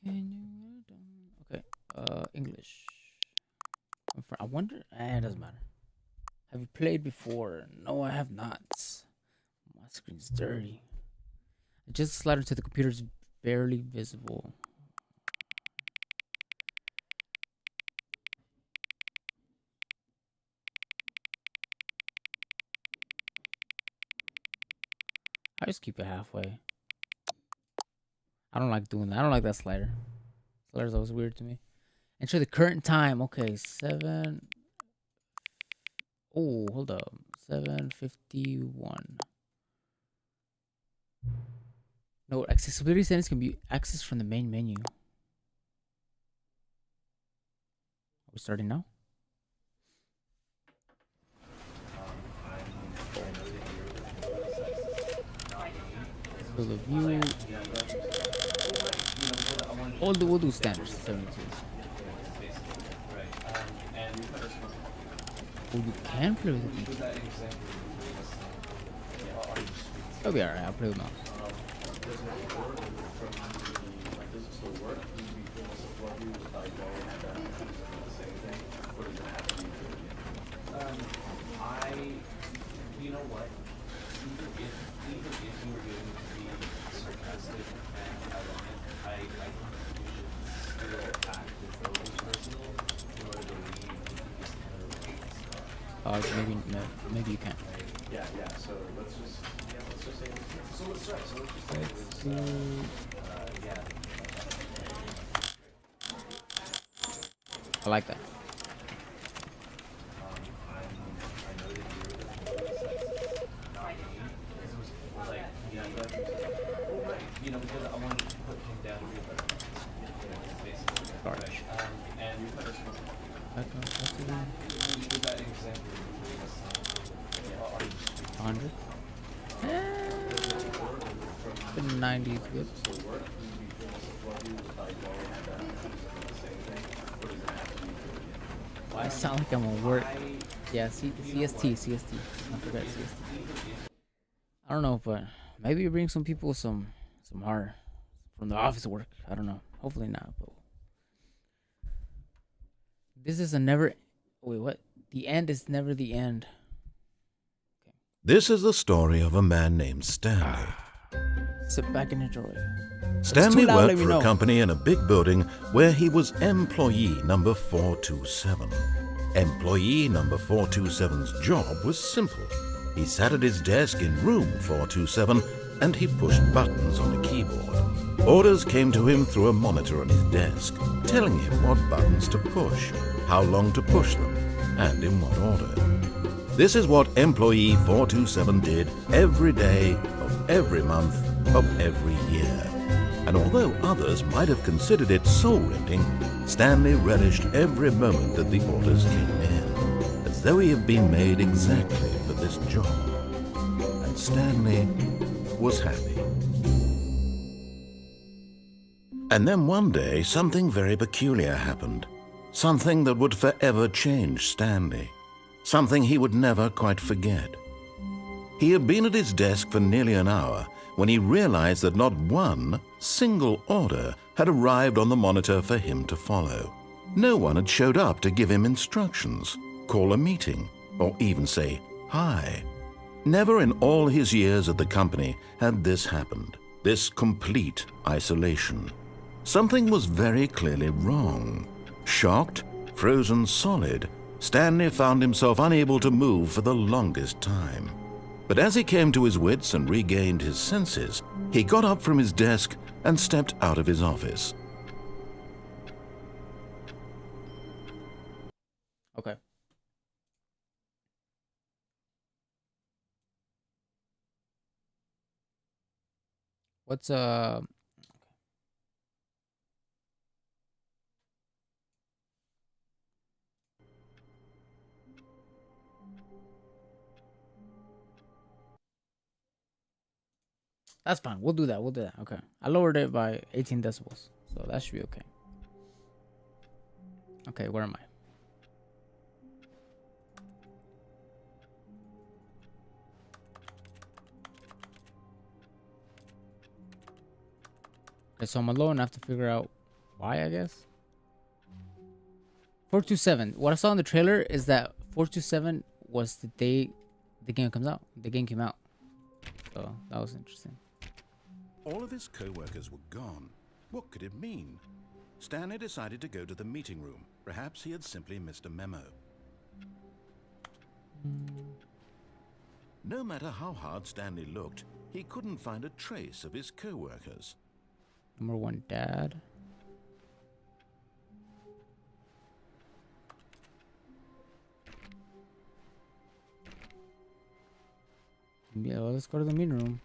Okay. English. I wonder. It doesn't matter. Have you played before? No, I have not. My screen's dirty. Just the slider to the computer is barely visible. I just keep it halfway. I don't like doing that. I don't like that slider. Slider's always weird to me. Enter the current time. Okay, 7. Oh, hold up. 7:51. No, accessibility settings can be accessed from the main menu. Are we starting now? So the view. We'll do standards. 72. Oh, you can play with the controller. It'll be alright. I'll play with mouse. You know what? Even if you were going to be sarcastic and ironic, I think you should still act as though it was personal in order to leave this kind of Maybe you can't. Yeah. So let's just say. So let's just say. Yeah. I like that. You know, because I wanted to put him down basically. Garbage. And with that example, 100. 90 is good. Why I sound like I'm on work? Yeah, CST. I forgot CST. I don't know, but maybe you bring some people some heart from the office work. I don't know. Hopefully not. But this is a never. Wait, what? The end is never the end. This is the story of a man named Stanley. Sit back and enjoy. Stanley worked for a company in a big building where he was employee number 427. Employee number 427's job was simple. He sat at his desk in room 427 and he pushed buttons on a keyboard. Orders came to him through a monitor on his desk, telling him what buttons to push, how long to push them, and in what order. This is what employee 427 did every day of every month of every year. And although others might have considered it soul-rending, Stanley relished every moment that the orders came in, as though he had been made exactly for this job. And Stanley was happy. And then one day, something very peculiar happened. Something that would forever change Stanley. Something he would never quite forget. He had been at his desk for nearly an hour when he realized that not one single order had arrived on the monitor for him to follow. No one had showed up to give him instructions, call a meeting, or even say hi. Never in all his years at the company had this happened, this complete isolation. Something was very clearly wrong. Shocked, frozen solid, Stanley found himself unable to move for the longest time. But as he came to his wits and regained his senses, he got up from his desk and stepped out of his office. Okay. What's That's fine. We'll do that. Okay. I lowered it by 18 decibels, so that should be okay. Okay, where am I? Okay, so I'm alone. I have to figure out why, I guess. 427. What I saw in the trailer is that 427 was the day the game comes out. The game came out. So that was interesting. All of his co-workers were gone. What could it mean? Stanley decided to go to the meeting room. Perhaps he had simply missed a memo. No matter how hard Stanley looked, he couldn't find a trace of his co-workers. Number 1, Dad. Yeah, well, let's go to the meeting room.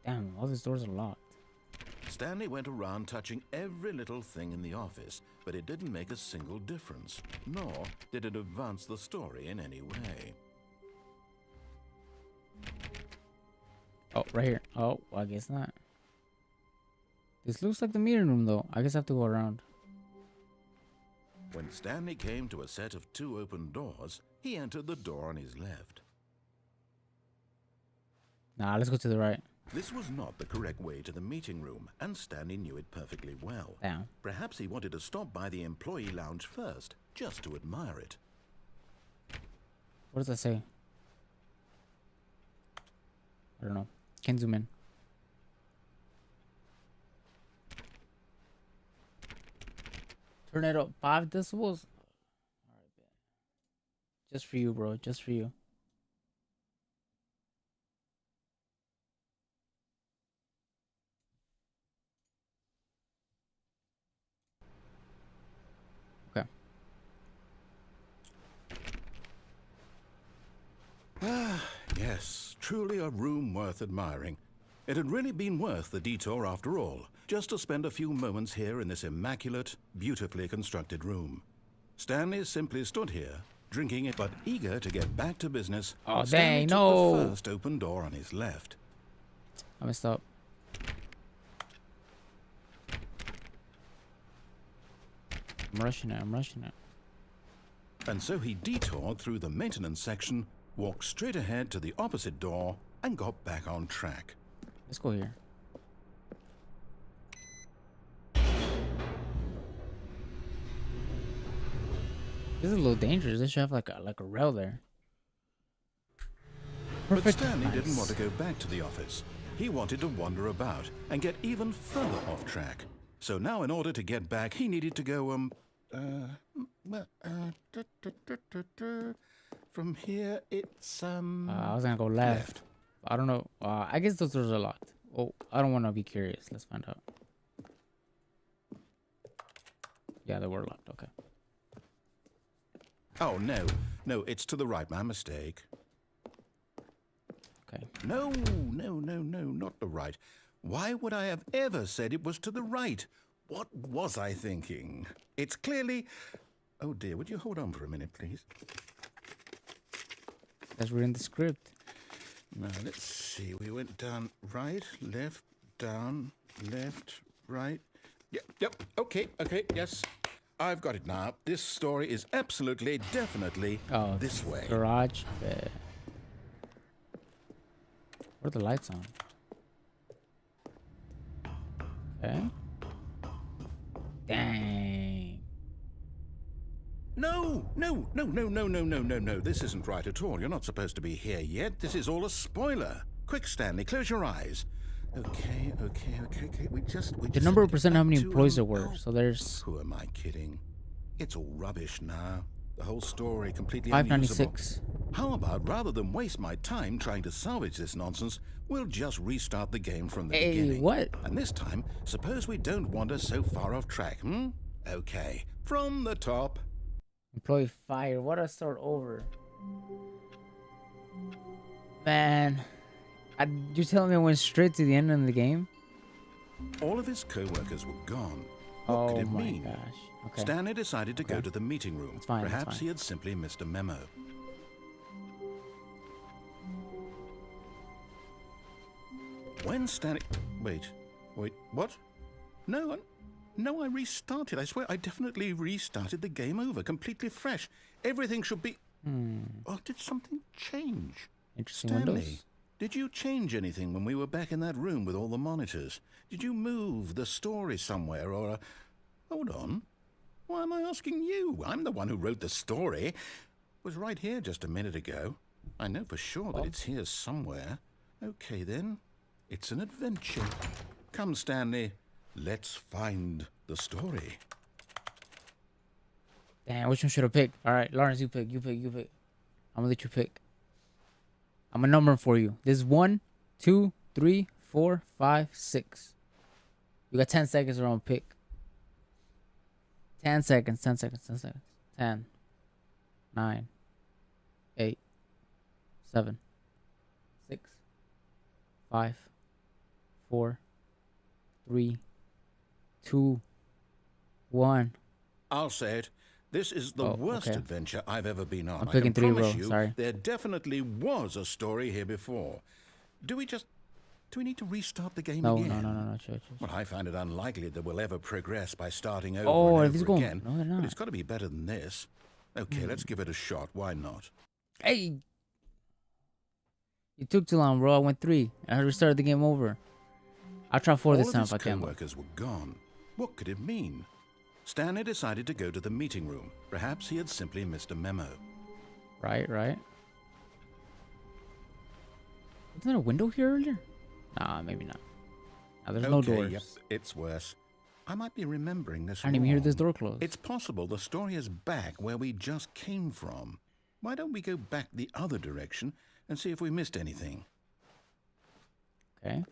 Damn, all these doors are locked. Stanley went around touching every little thing in the office, but it didn't make a single difference, nor did it advance the story in any way. Oh, right here. Oh, well, I guess not. This looks like the meeting room, though. I guess I have to go around. When Stanley came to a set of 2 open doors, he entered the door on his left. Nah, let's go to the right. This was not the correct way to the meeting room, and Stanley knew it perfectly well. Down. Perhaps he wanted to stop by the employee lounge first, just to admire it. What does that say? I don't know. Can't zoom in. Turn it up 5 decibels. All right, bet. Just for you, bro. Just for you. Okay. Ah, yes, truly a room worth admiring. It had really been worth the detour after all, just to spend a few moments here in this immaculate, beautifully constructed room. Stanley simply stood here, drinking it, but eager to get back to business. Oh, Stanley dang, took no. the first open door on his left. I messed up. I'm rushing it. I'm rushing it. And so he detoured through the maintenance section, walked straight ahead to the opposite door, and got back on track. Let's go here. This is a little dangerous. They should have like a rail there. But Stanley didn't want to go back to the office. He wanted to wander about and get even further off track. So now in order to get back, he needed to go, from here it's, I was gonna go left. I don't know. I guess those doors are locked. Oh, I don't want to be curious. Let's find out. Yeah, they were locked. Okay. Oh, no, it's to the right, my mistake. Okay. No, not the right. Why would I have ever said it was to the right? What was I thinking? It's clearly... Oh dear, would you hold on for a minute, please? That's reading the script. Now, let's see. We went down right, left, down, left, right. Yep, okay, yes. I've got it now. This story is absolutely, definitely this way. Garage. What are the lights on? Okay. Dang. No. This isn't right at all. You're not supposed to be here yet. This is all a spoiler. Quick, Stanley, close your eyes. Okay. We just The number of percent how many employees there were. So there's... Who am I kidding? It's all rubbish now. The whole story completely unusable. 596. How about, rather than waste my time trying to salvage this nonsense, we'll just restart the game from the beginning. What? And this time, suppose we don't wander so far off track, Okay, from the top. Employee fire. What a start over. Man. You're telling me I went straight to the end of the game? All of his co-workers were gone. What could it mean? Gosh. Okay. Stanley decided to go to the meeting room. It's fine, Perhaps he had simply missed a memo. When Stanley... Wait, what? No, I restarted. I swear I definitely restarted the game over, completely fresh. Everything should be... Oh, did something change? Interesting Stanley, windows. Did you change anything when we were back in that room with all the monitors? Did you move the story somewhere or... Hold on. Why am I asking you? I'm the one who wrote the story. It was right here just a minute ago. I know for sure that it's here somewhere. Okay, then. It's an adventure. Come, Stanley. Let's find the story. Damn, which one should I pick? All right, Lawrence, you pick. I'm gonna let you pick. I'm gonna number 'em for you. This is 1, 2, 3, 4, 5, 6. You got 10 seconds around pick. 10 seconds. 10, 9, 8, 7, 6, 5, 4, 3, 2, 1. I'll say it. This is the worst adventure I've ever been on. I'm picking 3 promise rows. you, Sorry. there definitely was a story here before. Do we need to restart the game again? No. Sure. Well, I find it unlikely that we'll ever progress by starting over and over again. No, they're not. But it's got to be better than this. Okay, let's give it a shot. Why not? Hey, you took too long, bro. I went 3. I restarted the game over. I'll try 4 this time if I can. All of his co-workers were gone. What could it mean? Stanley decided to go to the meeting room. Perhaps he had simply missed a memo. Right. Wasn't there a window here earlier? Nah, maybe not. Nah, there's no doors. Yep, it's worse. I might be remembering this I didn't even hear this wrong. door close. It's possible the story is back where we just came from. Why don't we go back the other direction and see if we missed anything? Okay.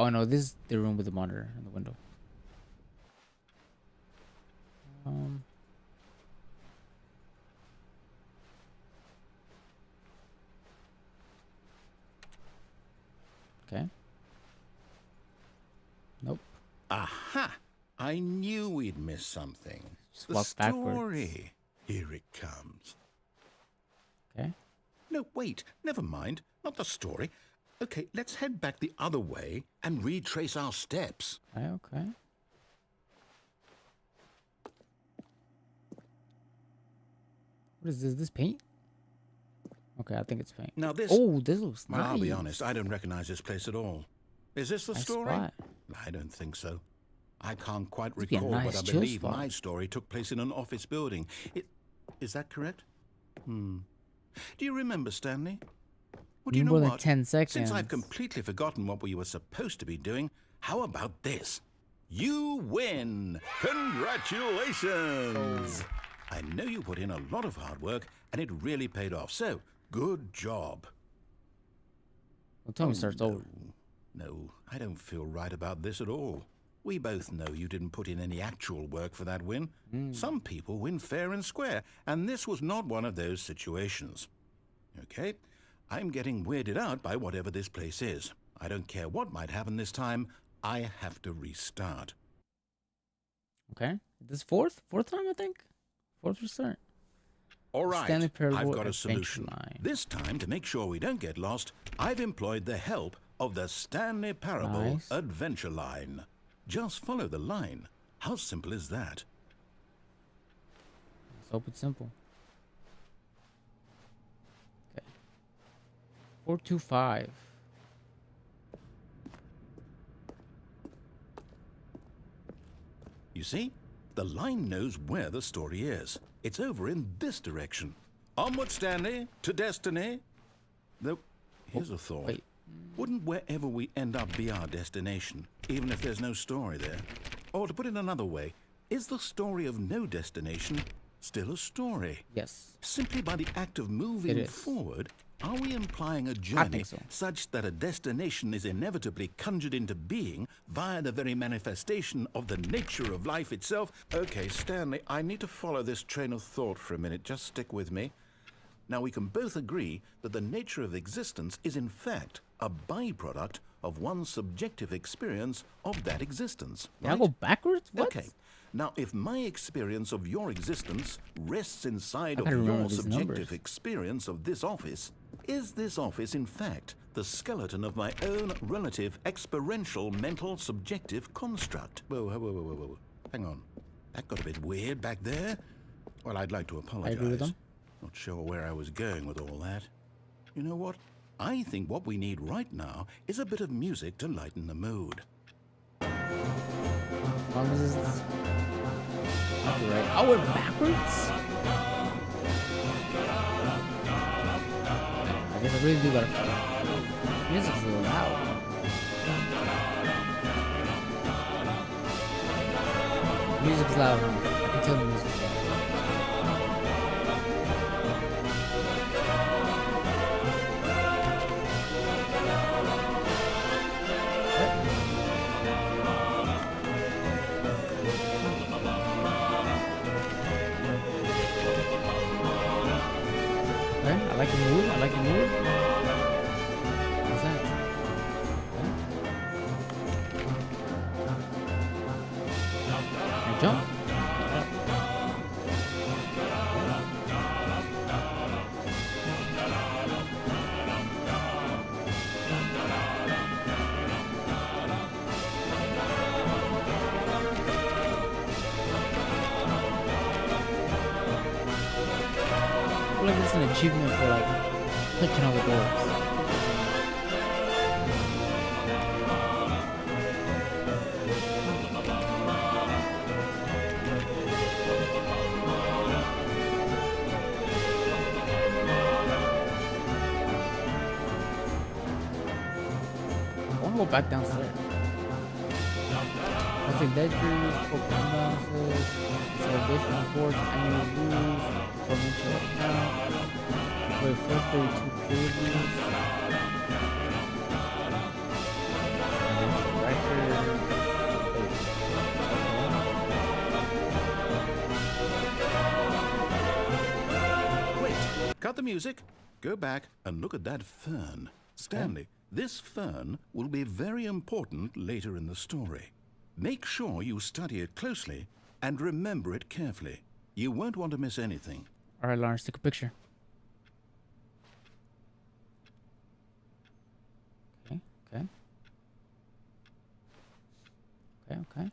Oh no, this is the room with the monitor and the window. Okay. Nope. Aha! I knew we'd miss something. Just The walk story. backwards. Here it comes. Okay. No, wait. Never mind. Not the story. Okay, let's head back the other way and retrace our steps. Okay. What is this? This paint? Okay, I think it's paint. Now this... Oh, this looks nice. I'll be honest, I don't recognize this place at all. Is this the Nice story? spot. I don't think so. I can't quite Must be a recall, nice but I chill believe spot. my story took place in an office building. Is that correct? Do you remember, Stanley? Well, do you know more than what? 10 seconds. Since I've completely forgotten what we were supposed to be doing, how about this? You win! Congratulations! I know you put in a lot of hard work, and it really paid off. So, good job. Well, tell me starts over. No, I don't feel right about this at all. We both know you didn't put in any actual work for that win. Some people win fair and square, and this was not one of those situations. Okay, I'm getting weirded out by whatever this place is. I don't care what might happen this time. I have to restart. Okay. This fourth time, I think. 4th restart. All right, Stanley I've Parable got a Adventure solution. Line. This time, to make sure we don't get lost, I've employed the help of the Stanley Parable Nice. Adventure Line. Just follow the line. How simple is that? Let's hope it's simple. Okay. 425. You see, the line knows where the story is. It's over in this direction. Onward, Stanley, to destiny. Though, here's a thought. Wait. Wouldn't wherever we end up be our destination, even if there's no story there? Or to put it another way, is the story of no destination still a story? Yes. Simply by the act of moving is. forward, are we implying a journey think so. such that a destination is inevitably conjured into being via the very manifestation of the nature of life itself? Okay, Stanley, I need to follow this train of thought for a minute. Just stick with me. Now, we can both agree that the nature of existence is in fact a byproduct of one's subjective experience of that existence. Did I go backwards? What? Okay. Now, if my experience of your existence rests inside of gotta remember your these subjective numbers. experience of this office, is this office, in fact, the skeleton of my own relative experiential mental subjective construct? Whoa. Hang on. That got a bit weird back there. Well, I'd like to I apologize. agree with them. Not sure where I was going with all that. You know what? I think what we need right now is a bit of music to lighten the mood. As long as it's right. Oh, we're backwards? I guess I really do gotta follow. Music's a little loud. Music's loud, huh? I can tell the music's loud. Okay, I like the mood. I like the mood. What's that? Okay. And jump. I feel like it's an achievement for like clicking all the doors. I want to go back downstairs. Let's say ledgers, Pokemon bounces, celebration reports, annual dues, provincial accounts, wait, 432 pages, records, Wait, cut the music. Go back and look at that fern. Stanley, this fern will be very important later in the story. Make sure you study it closely and remember it carefully. You won't want to miss anything. All right, Lawrence, take a picture. Okay, okay. Okay, okay.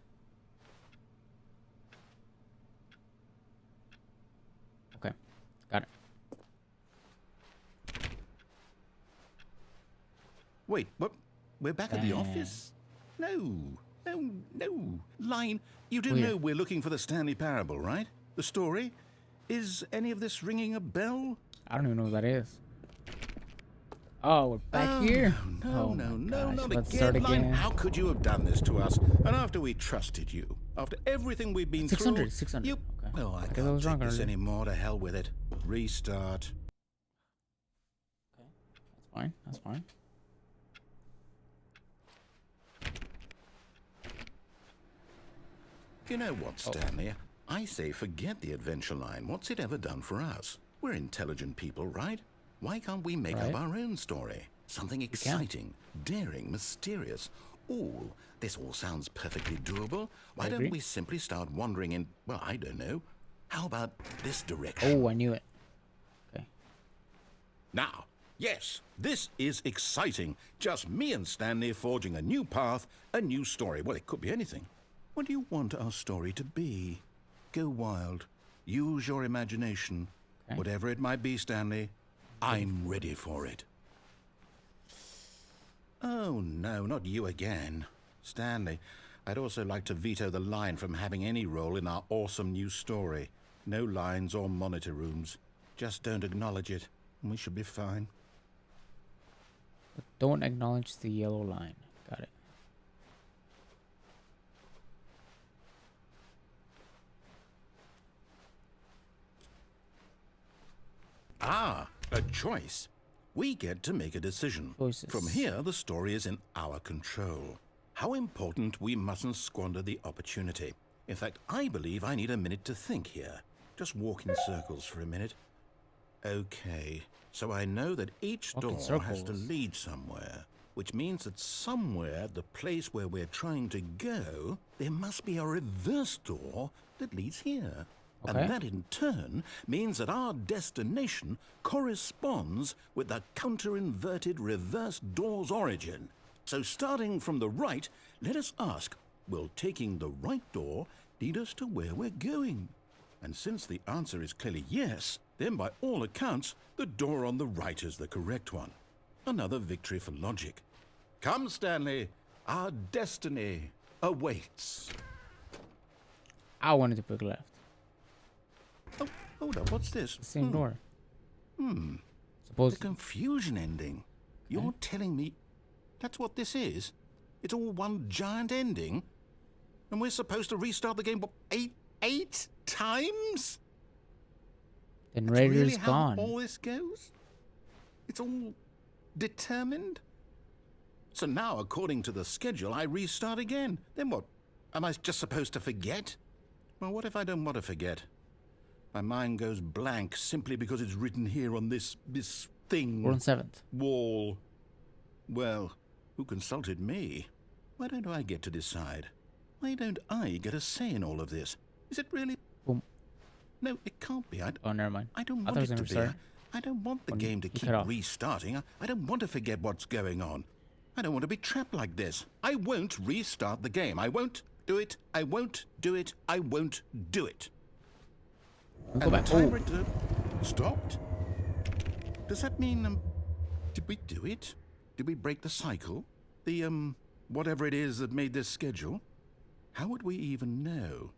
Okay, got it. Wait, what? We're back at the office? No. Line, you do know we're looking for the Stanley Parable, right? The story? Is any of this ringing a bell? I don't even know what that is. Oh, we're back here? No, Oh no, my no, gosh, not let's again. start Line, again. how could you have done this to us? And after we trusted you, after everything we've been 600, through, 600. you... Okay. Well, I I can't was wrong take this earlier. anymore. To hell with it. Restart. Okay, that's fine, that's fine. You know what, Stanley? I say forget the adventure line. What's it ever done for us? We're intelligent people, right? Why can't we make up our own story? Something exciting, daring, mysterious. Ooh, this all sounds perfectly doable. Why don't we simply start wandering in, well, I don't know. How about this direction? Oh, I knew it. Okay. Now, yes, this is exciting. Just me and Stanley forging a new path, a new story. Well, it could be anything. What do you want our story to be? Go wild. Use your imagination. Okay. Whatever it might be, Stanley, I'm ready for it. Oh, no, not you again. Stanley, I'd also like to veto the line from having any role in our awesome new story. No lines or monitor rooms. Just don't acknowledge it, and we should be fine. But don't acknowledge the yellow line. Got it. Ah, a choice. We get to make a decision. Choices. From here, the story is in our control. How important, we mustn't squander the opportunity. In fact, I believe I need a minute to think here. Just walk in circles for a minute. Okay, so I know that each door has to lead somewhere, which means that somewhere, the place where we're trying to go, there must be a reverse door that leads here. Okay. And that in turn means that our destination corresponds with the counter-inverted reverse door's origin. So starting from the right, let us ask, will taking the right door lead us to where we're going? And since the answer is clearly yes, then by all accounts, the door on the right is the correct one. Another victory for logic. Come, Stanley, our destiny awaits. I wanted to pick left. Oh, hold up, what's this? The same door. The Supposed to. confusion ending. You're telling me that's what this is? It's all one giant ending? And we're supposed to restart the game, what, eight times? The That's narrator's really how gone. all this goes? It's all determined? So now, according to the schedule, I restart again. Then what? Am I just supposed to forget? Well, what if I don't want to forget? My mind goes blank simply because it's written here on this thing. We're on 7th. Wall. Well, who consulted me? Why don't I get to decide? Why don't I get a say in all of this? Is it really? Boom. No, it can't be. Oh, never mind. I don't I want thought it it to was be. gonna restart. I don't want the When game to you keep cut off. restarting. I don't want to forget what's going on. I don't want to be trapped like this. I won't restart the game. I won't do it. I won't do it. I won't do it. We'll go And the back. timer stopped? Does that mean, did we do it? Did we break the cycle? The, whatever it is that made this schedule? How would we even know?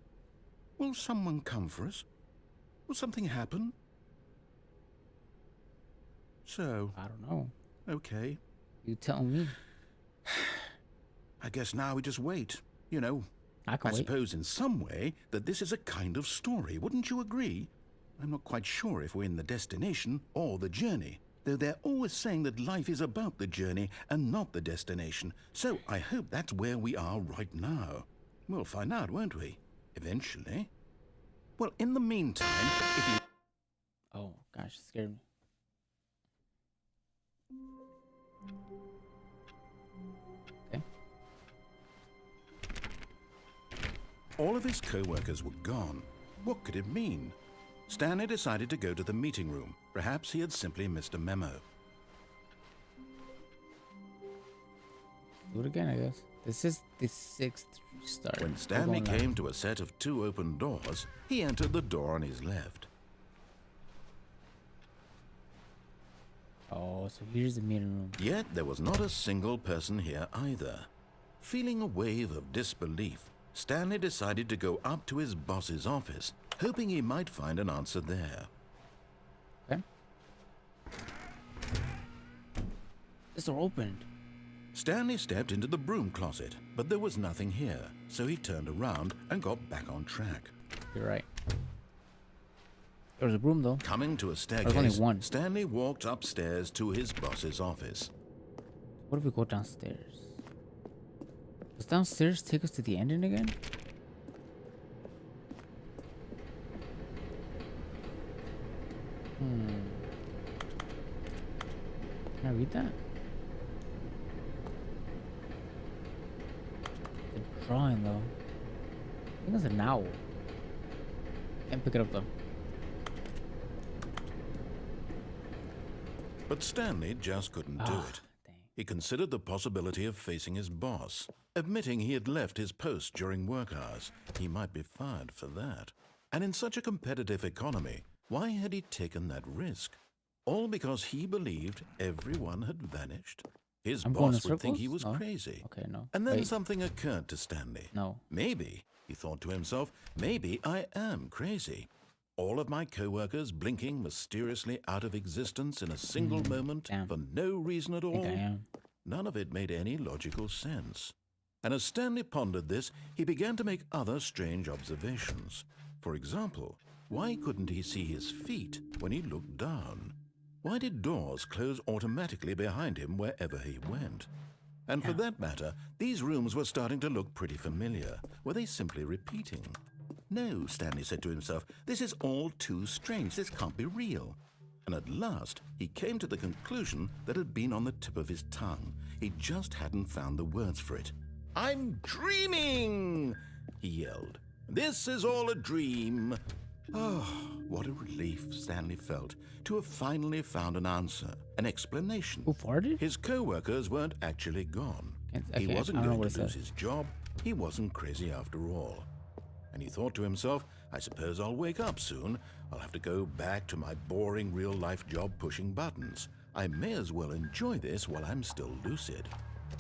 Will someone come for us? Will something happen? So, I don't know. okay. You tell me. I guess now we just wait. You know, I can I wait. suppose in some way that this is a kind of story, wouldn't you agree? I'm not quite sure if we're in the destination or the journey, though they're always saying that life is about the journey and not the destination. So I hope that's where we are right now. We'll find out, won't we? Eventually. Well, in the meantime, if you... Oh, gosh, it scared me. Okay. All of his co-workers were gone. What could it mean? Stanley decided to go to the meeting room. Perhaps he had simply missed a memo. Do it again, I guess. This is the 6th restart. When We're Stanley going came to a set of 2 open doors, he entered the door on his left. Oh, so here's the meeting room. Yet there was not a single person here either. Feeling a wave of disbelief, Stanley decided to go up to his boss's office, hoping he might find an answer there. Okay. This door opened. Stanley stepped into the broom closet, but there was nothing here, so he turned around and got back on track. You're right. There was a broom, though. Coming to a only staircase, one. Stanley walked upstairs to his boss's office. What if we go downstairs? Does downstairs take us to the ending again? Can I read that? The drawing, though. I think it's an owl. Can't pick it up, though. But Stanley just couldn't do it. Dang. He considered the possibility of facing his boss, admitting he had left his post during work hours. He might be fired for that. And in such a competitive economy, why had he taken that risk? All because he believed everyone had vanished? His I'm going in boss would think he circles? was No. crazy. Okay, no. And then Wait. something occurred to Stanley. No. Maybe, he thought to himself, maybe I am crazy. All of my co-workers blinking mysteriously out of existence in a single moment damn. for no reason at I think all. I am. None of it made any logical sense. And as Stanley pondered this, he began to make other strange observations. For example, why couldn't he see his feet when he looked down? Why did doors close automatically behind him wherever he went? And for that matter, these rooms were starting to look pretty familiar. Were they simply repeating? No, Stanley said to himself, this is all too strange. This can't be real. And at last, he came to the conclusion that had been on the tip of his tongue. He just hadn't found the words for it. I'm dreaming, he yelled. This is all a dream. Oh, what a relief Stanley felt to have finally found an answer, an explanation. Who farted? His co-workers weren't actually gone. I He can't- wasn't I don't know going what to it lose says. his job. He wasn't crazy after all. And he thought to himself, I suppose I'll wake up soon. I'll have to go back to my boring real-life job pushing buttons. I may as well enjoy this while I'm still lucid.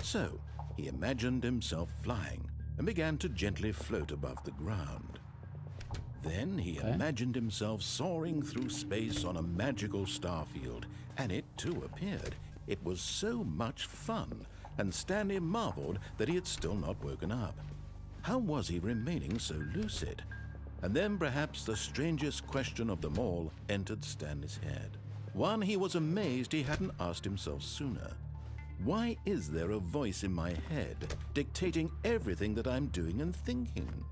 So, he imagined himself flying and began to gently float above the ground. Then he imagined himself soaring through space on a magical starfield, and it too appeared. It was so much fun, and Stanley marveled that he had still not woken up. How was he remaining so lucid? And then perhaps the strangest question of them all entered Stanley's head. One he was amazed he hadn't asked himself sooner. Why is there a voice in my head dictating everything that I'm doing and thinking?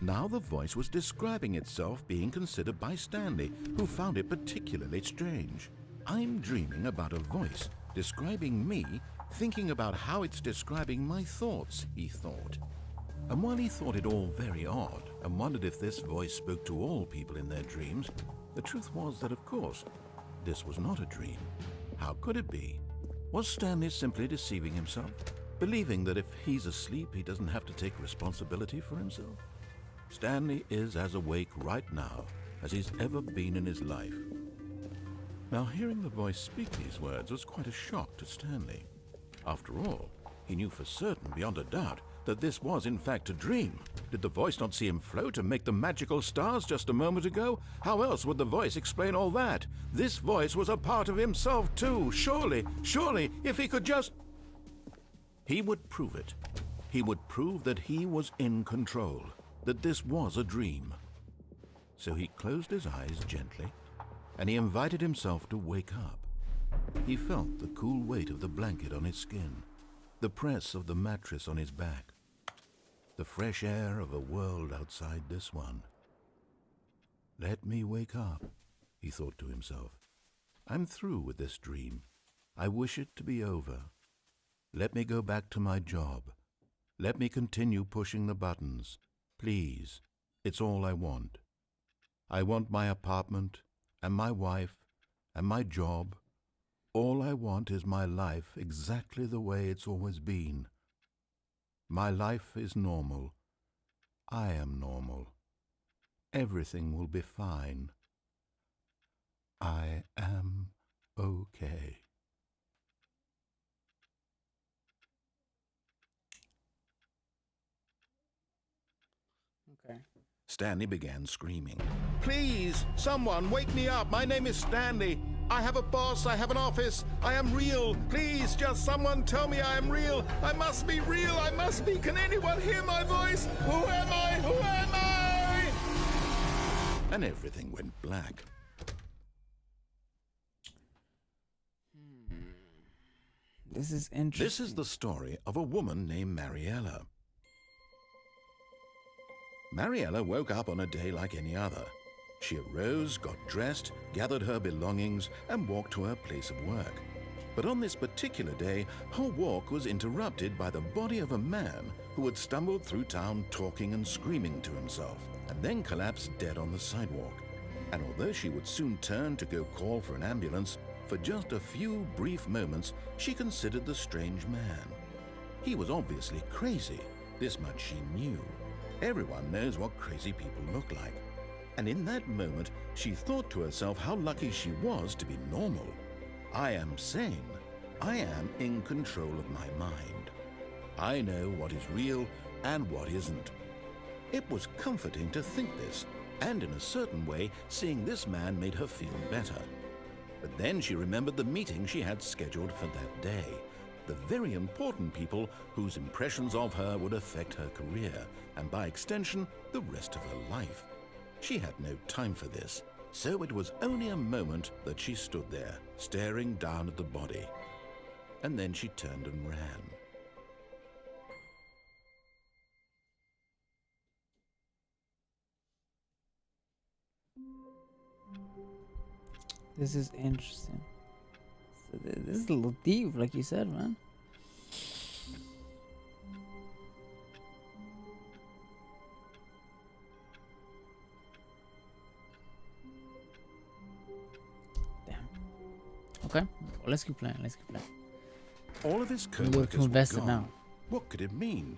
Now the voice was describing itself being considered by Stanley, who found it particularly strange. I'm dreaming about a voice describing me, thinking about how it's describing my thoughts, he thought. And while he thought it all very odd and wondered if this voice spoke to all people in their dreams, the truth was that, of course, this was not a dream. How could it be? Was Stanley simply deceiving himself, believing that if he's asleep, he doesn't have to take responsibility for himself? Stanley is as awake right now as he's ever been in his life. Now, hearing the voice speak these words was quite a shock to Stanley. After all, he knew for certain, beyond a doubt, that this was in fact a dream. Did the voice not see him float and make the magical stars just a moment ago? How else would the voice explain all that? This voice was a part of himself too. Surely, if he could just... He would prove it. He would prove that he was in control, that this was a dream. So he closed his eyes gently, and he invited himself to wake up. He felt the cool weight of the blanket on his skin, the press of the mattress on his back, the fresh air of a world outside this one. Let me wake up, he thought to himself. I'm through with this dream. I wish it to be over. Let me go back to my job. Let me continue pushing the buttons. Please, it's all I want. I want my apartment and my wife and my job. All I want is my life exactly the way it's always been. My life is normal. I am normal. Everything will be fine. I am okay. Okay. Stanley began screaming. Please, someone, wake me up. My name is Stanley. I have a boss. I have an office. I am real. Please, just someone tell me I am real. I must be real. I must be. Can anyone hear my voice? Who am I? Who am I? And everything went black. This is interesting. This is the story of a woman named Mariella. Mariella woke up on a day like any other. She arose, got dressed, gathered her belongings, and walked to her place of work. But on this particular day, her walk was interrupted by the body of a man who had stumbled through town talking and screaming to himself, and then collapsed dead on the sidewalk. And although she would soon turn to go call for an ambulance, for just a few brief moments she considered the strange man. He was obviously crazy, this much she knew. Everyone knows what crazy people look like. And in that moment, she thought to herself how lucky she was to be normal. I am sane. I am in control of my mind. I know what is real and what isn't. It was comforting to think this, and in a certain way, seeing this man made her feel better. But then she remembered the meeting she had scheduled for that day. The very important people whose impressions of her would affect her career, and by extension, the rest of her life. She had no time for this, so it was only a moment that she stood there, staring down at the body. And then she turned and ran. This is interesting. So this is a little deep, like you said, man. Damn. Okay, well, let's keep playing. Let's keep playing. All of his You're co-workers were invested gone. now. What could it mean?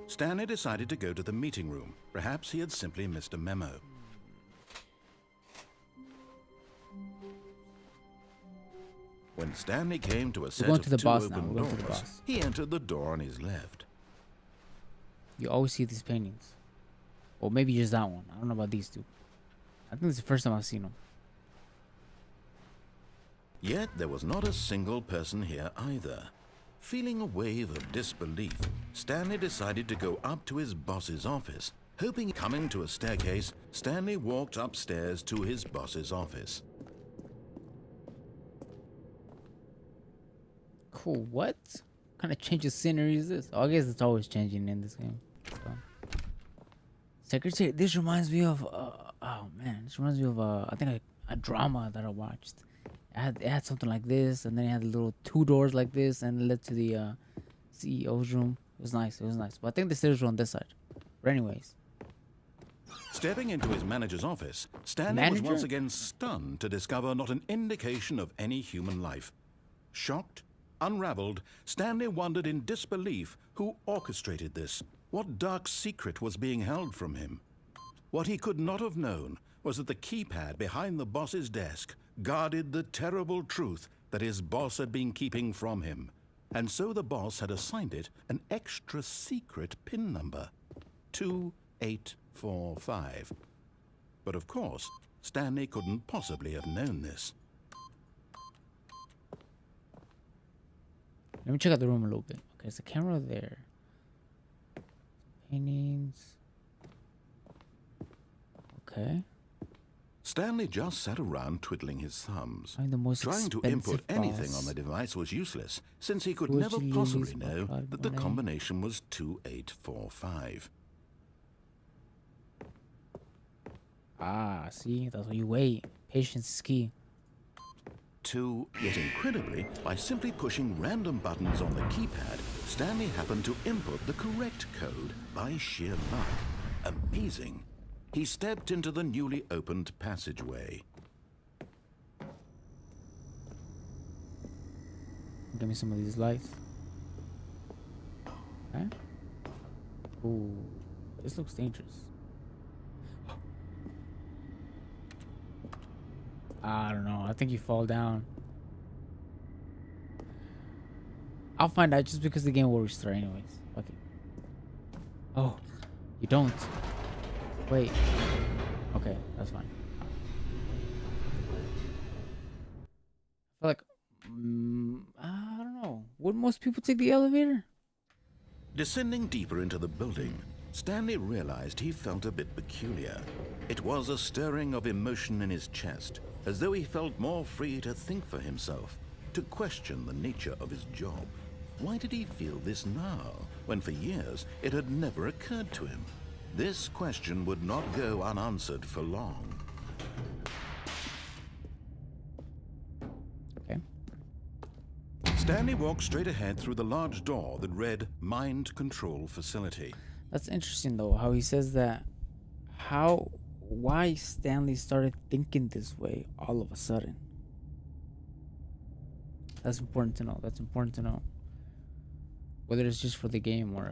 Stanley decided to go to the meeting room. Perhaps he had simply missed a memo. When Stanley came to a set going of to the two boss now. open We're going to the doors, boss. he entered the door on his left. You always see these paintings. Or maybe just that one. I don't know about these two. I think it's the first time I've seen them. Yet there was not a single person here either. Feeling a wave of disbelief, Stanley decided to go up to his boss's office. Hoping, coming to a staircase, Stanley walked upstairs to his boss's office. Cool. What kind of change of scenery is this? Oh, I guess it's always changing in this game. So. Secretary, this reminds me of oh man, this reminds me of I think a drama that I watched. It had something like this, and then it had little two doors like this, and it led to the CEO's room. It was nice. It was nice. But I think the stairs were on this side. But anyways, Stepping into his manager's office, Stanley was once again stunned to discover not an indication of any human life. Shocked, unraveled, Stanley wondered in disbelief who orchestrated this. What dark secret was being held from him? What he could not have known was that the keypad behind the boss's desk guarded the terrible truth that his boss had been keeping from him. And so the boss had assigned it an extra secret PIN number, 2845. But of course, Stanley couldn't possibly have known this. let me check out the room a little bit. Okay, there's a camera there. Paintings. Okay. Stanley just sat around twiddling his thumbs. I'm the most Trying to input anything on the device was useless, since he could never possibly know that the combination was 2845. Ah, see, that's why you wait. Patience is key. Yet incredibly, by simply pushing random buttons on the keypad, Stanley happened to input the correct code by sheer luck. Amazing. He stepped into the newly opened passageway. Give me some of these lights. Okay. Ooh, this looks dangerous. I don't know. I think you fall down. I'll find out just because the game will restart anyways. Okay. Oh, you don't. Wait. Okay, that's fine. I feel like I don't know. Would most people take the elevator? Descending deeper into the building, Stanley realized he felt a bit peculiar. It was a stirring of emotion in his chest, as though he felt more free to think for himself, to question the nature of his job. Why did he feel this now, when for years it had never occurred to him? This question would not go unanswered for long. Okay. Stanley walked straight ahead through the large door that read Mind Control Facility. That's interesting though, how he says that. Why Stanley started thinking this way all of a sudden. That's important to know. That's important to know. Whether it's just for the game or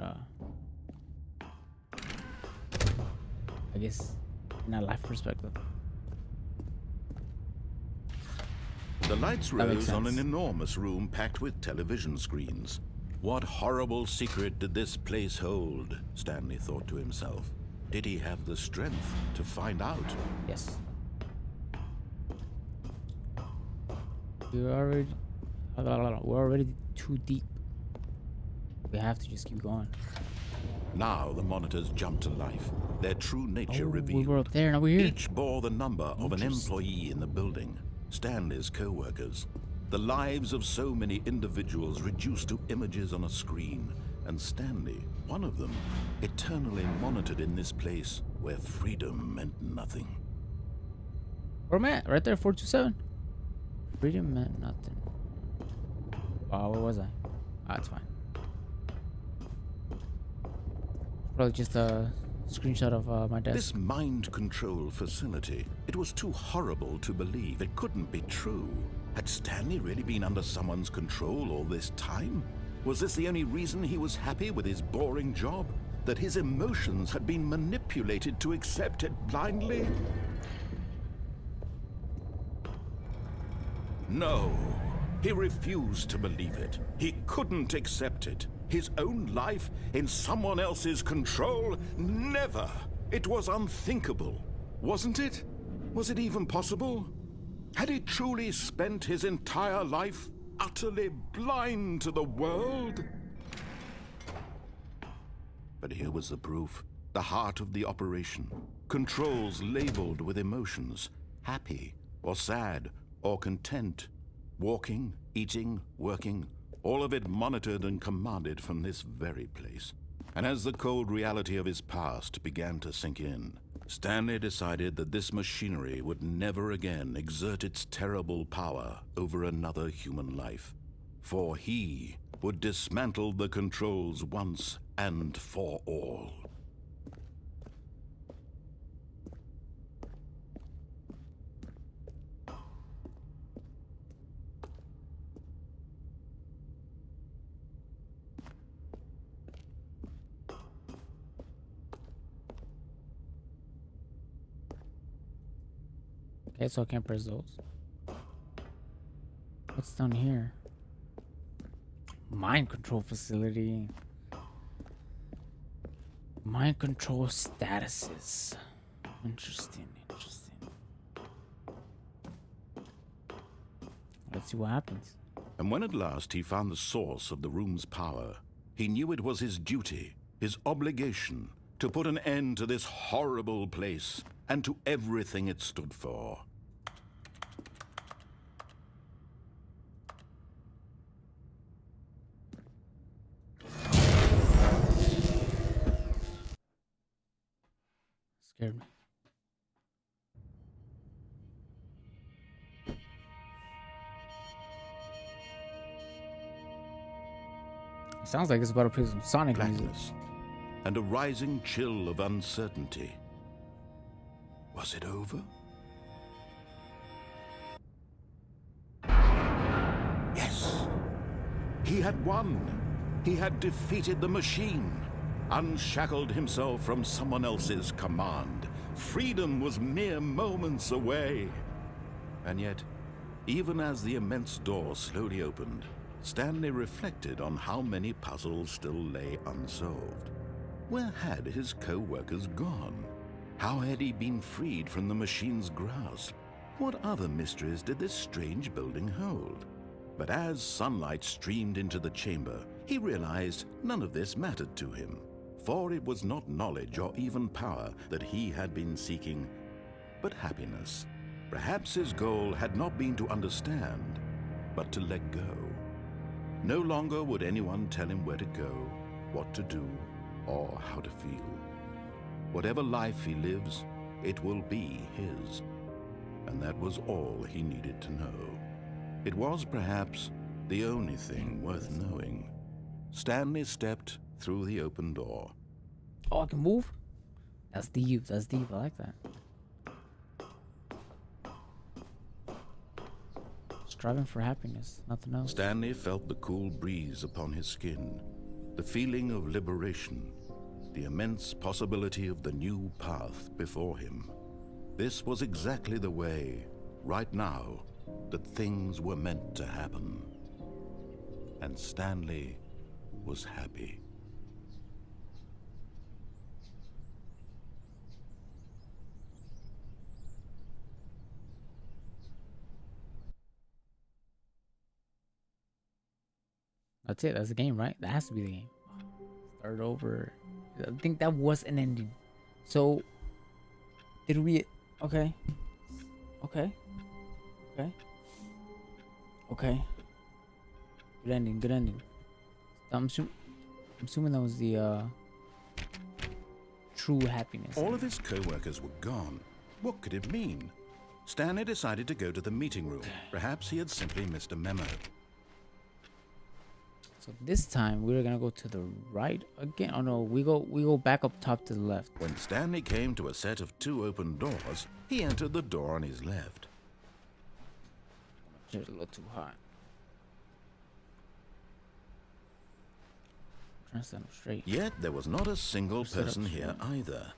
I guess in a life perspective. The lights rose on an enormous room packed with television screens. What horrible secret did this place hold? Stanley thought to himself. Did he have the strength to find out? Yes. We're already too deep. We have to just keep going. Now the monitors jumped to life, their true nature revealed. We were up there, now we're here. Each bore the number of an employee in the building, Stanley's co-workers. The lives of so many individuals reduced to images on a screen, and Stanley, one of them, eternally monitored in this place where freedom meant nothing. Where am I at? Right there, 427. Freedom meant nothing. Oh, where was I? Ah, it's fine. Probably just a screenshot of my desk. This mind control facility, it was too horrible to believe. It couldn't be true. Had Stanley really been under someone's control all this time? Was this the only reason he was happy with his boring job? That his emotions had been manipulated to accept it blindly? No. He refused to believe it. He couldn't accept it. His own life in someone else's control? Never! It was unthinkable. Wasn't it? Was it even possible? Had he truly spent his entire life utterly blind to the world? But here was the proof. The heart of the operation. Controls labeled with emotions. Happy, or sad, or content. Walking, eating, working. All of it monitored and commanded from this very place. And as the cold reality of his past began to sink in, Stanley decided that this machinery would never again exert its terrible power over another human life. For he would dismantle the controls once and for all. Okay, so I can't press those. What's down here? Mind control facility. Mind control statuses. Interesting, interesting. Let's see what happens. And when at last he found the source of the room's power, he knew it was his duty, his obligation, to put an end to this horrible place and to everything it stood for. Scared me. It sounds like it's about to play some Sonic music. Blackness and a rising chill of uncertainty. Was it over? Yes! He had won! He had defeated the machine, unshackled himself from someone else's command. Freedom was mere moments away. And yet, even as the immense door slowly opened, Stanley reflected on how many puzzles still lay unsolved. Where had his co-workers gone? How had he been freed from the machine's grasp? What other mysteries did this strange building hold? But as sunlight streamed into the chamber, he realized none of this mattered to him, for it was not knowledge or even power that he had been seeking, but happiness. Perhaps his goal had not been to understand, but to let go. No longer would anyone tell him where to go, what to do, or how to feel. Whatever life he lives, it will be his. And that was all he needed to know. It was perhaps the only thing worth knowing. Stanley stepped through the open door. Oh, I can move? That's deep. That's deep. I like that. Striving for happiness, nothing else. Stanley felt the cool breeze upon his skin, the feeling of liberation, the immense possibility of the new path before him. This was exactly the way, right now, that things were meant to happen. And Stanley was happy. That's it. That's the game, right? That has to be the game. Start over. I think that was an ending. So, did we... Okay. Okay. Okay. Okay. Good ending. Good ending. I'm assuming that was the true happiness. All of his co-workers were gone. What could it mean? Stanley decided to go to the meeting room. Perhaps he had simply missed a memo. So this time we're gonna go to the right again. Oh no, we go back up top to the left. When Stanley came to a set of 2 open doors, he entered the door on his left. Just a little too hot. Trying to stand up straight. Yet there was not a single Sit up person here straight. either.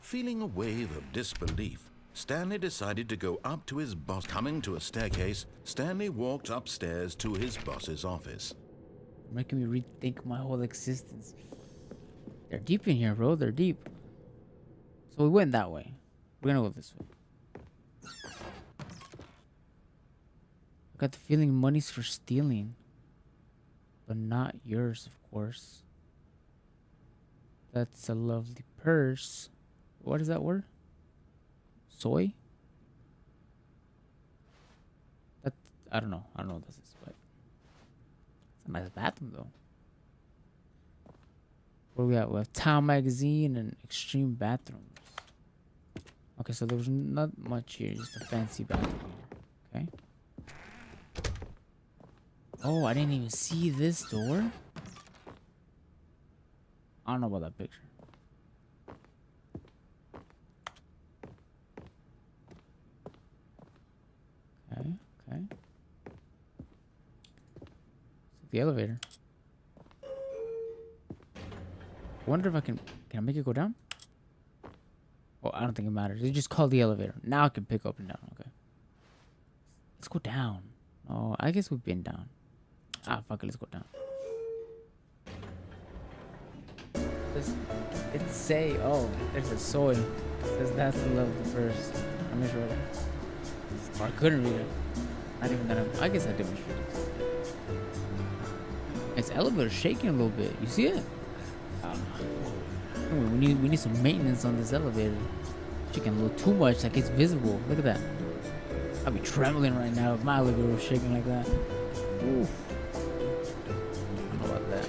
Feeling a wave of disbelief, Stanley decided to go up to his boss. Coming to a staircase, Stanley walked upstairs to his boss's office. Making me rethink my whole existence. They're deep in here, bro. They're deep. So we went that way. We're gonna go this way. I got the feeling money's for stealing. But not yours, of course. That's a lovely purse. What is that word? Soy? That I don't know. I don't know what this is, but it's a nice bathroom though. What do we got? We have Time Magazine and Extreme Bathrooms. Okay, so there was not much here, just a fancy bathroom here. Okay. Oh, I didn't even see this door. I don't know about that picture. Okay, okay. So the elevator. I wonder if I can I make it go down? Oh, I don't think it matters. It just called the elevator. Now I can pick up and down. Okay. Let's go down. Oh, I guess we've been down. Ah, fuck it. Let's go down. It say, oh, there's a soy. It says that's the love of the first. I misread it. Or I couldn't read it. Not even that. I guess I did misread it. Its elevator shaking a little bit. You see it? We need some maintenance on this elevator. Shaking a little too much, like it's visible. Look at that. I'd be trembling right now if my elevator was shaking like that. Oof. I don't know about that.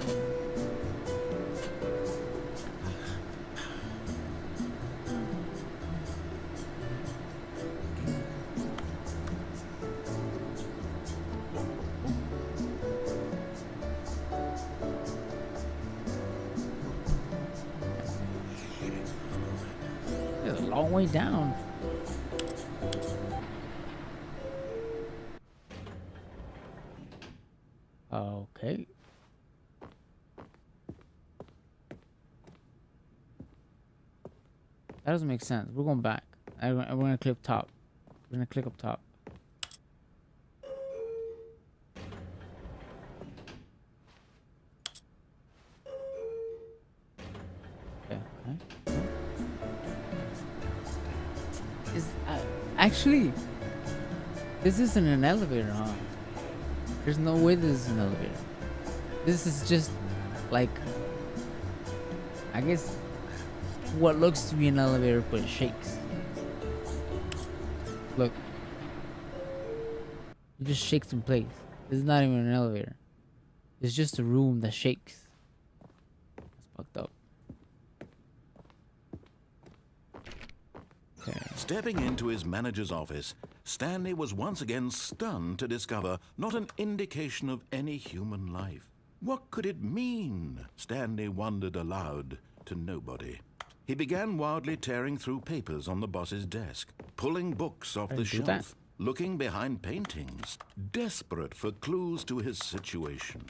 It's a long way down. Okay. That doesn't make sense. We're going back. We're gonna click up top. We're gonna click up top. Okay. Okay. Actually, this isn't an elevator, huh? There's no way this is an elevator. This is just like, I guess, what looks to be an elevator, but it shakes. Look. It just shakes in place. This is not even an elevator. It's just a room that shakes. That's fucked up. Okay. Stepping into his manager's office, Stanley was once again stunned to discover not an indication of any human life. What could it mean? Stanley wondered aloud to nobody. He began wildly tearing through papers on the boss's desk, pulling books off the shelf, looking behind paintings, desperate for clues to his situation.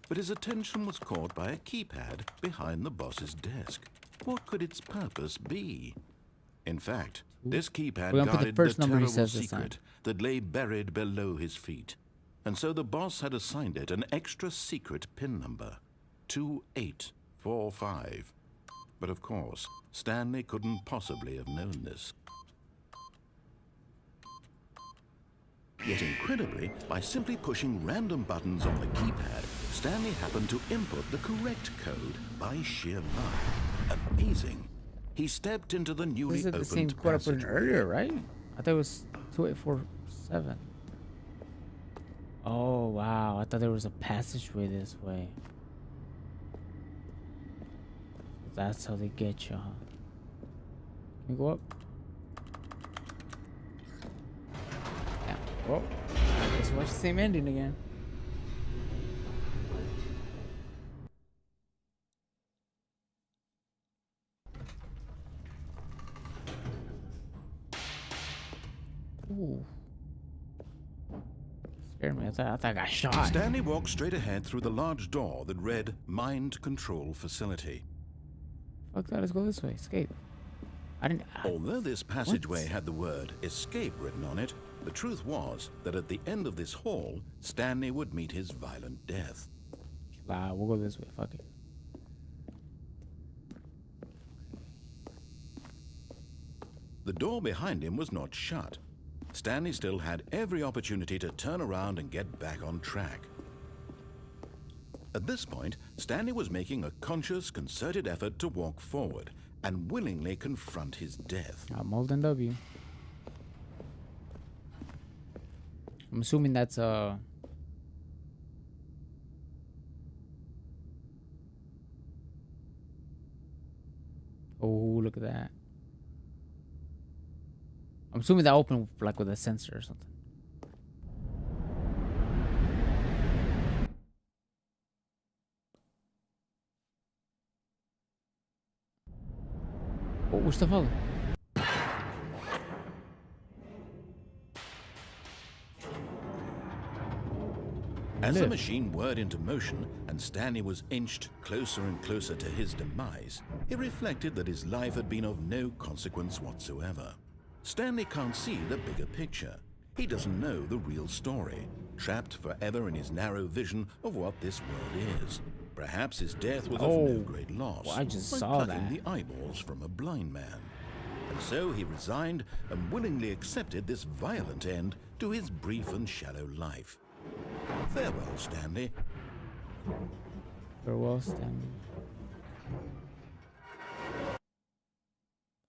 But his attention was caught by a keypad behind the boss's desk. What could its purpose be? In fact, this keypad guarded the terrible secret that lay buried below his feet. And so the boss had assigned it an extra secret PIN number, 2845. But of course, Stanley couldn't possibly have known this. Yet incredibly, by simply pushing random buttons on the keypad, Stanley happened to input the correct code by sheer luck. Amazing. He stepped into the newly opened This is the same code I put in earlier, right? I thought it was 2847. Oh, wow. I thought there was a passageway this way. That's how they get you, huh? Can you go up? Yeah. Well, I guess watch the same ending again. Ooh. Scared me. I thought I got shot. Stanley walked straight ahead through the large door that read Mind Control Facility. Fuck that, let's go this way. Escape. I didn't. Although this passageway What? had the word escape written on it, the truth was that at the end of this hall, Stanley would meet his violent death. Nah, we'll go this way. Fuck it. The door behind him was not shut. Stanley still had every opportunity to turn around and get back on track. At this point, Stanley was making a conscious, concerted effort to walk forward and willingly confront his death. I'm holding W. I'm assuming that's Oh, look at that. I'm assuming that opened like with a sensor or something. Oh, what's the follow? As the machine whirred into motion and Stanley was inched closer and closer to his demise, he reflected that his life had been of no consequence whatsoever. Stanley can't see the bigger picture. He doesn't know the real story, trapped forever in his narrow vision of what this world is. Perhaps his death was of no great loss, well, I just like saw plucking that. the eyeballs from a blind man. And so he resigned and willingly accepted this violent end to his brief and shallow life. Farewell, Stanley. Farewell, Stanley.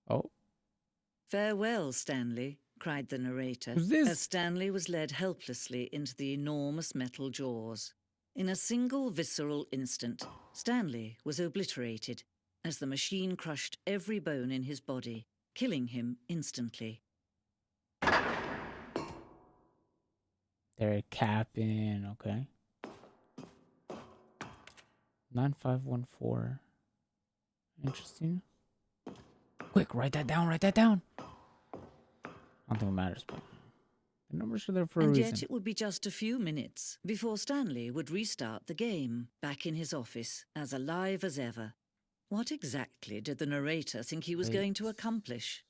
Oh. "Farewell, Stanley," cried the narrator, Who's this? as Stanley was led helplessly into the enormous metal jaws. In a single visceral instant, Stanley was obliterated as the machine crushed every bone in his body, killing him instantly. They're capping, okay. 9514. Interesting. Quick, write that down, write that down. I don't think it matters, but the numbers are there for a And reason. yet it would be just a few minutes before Stanley would restart the game, back in his office, as alive as ever. What exactly did the narrator think he was going to accomplish?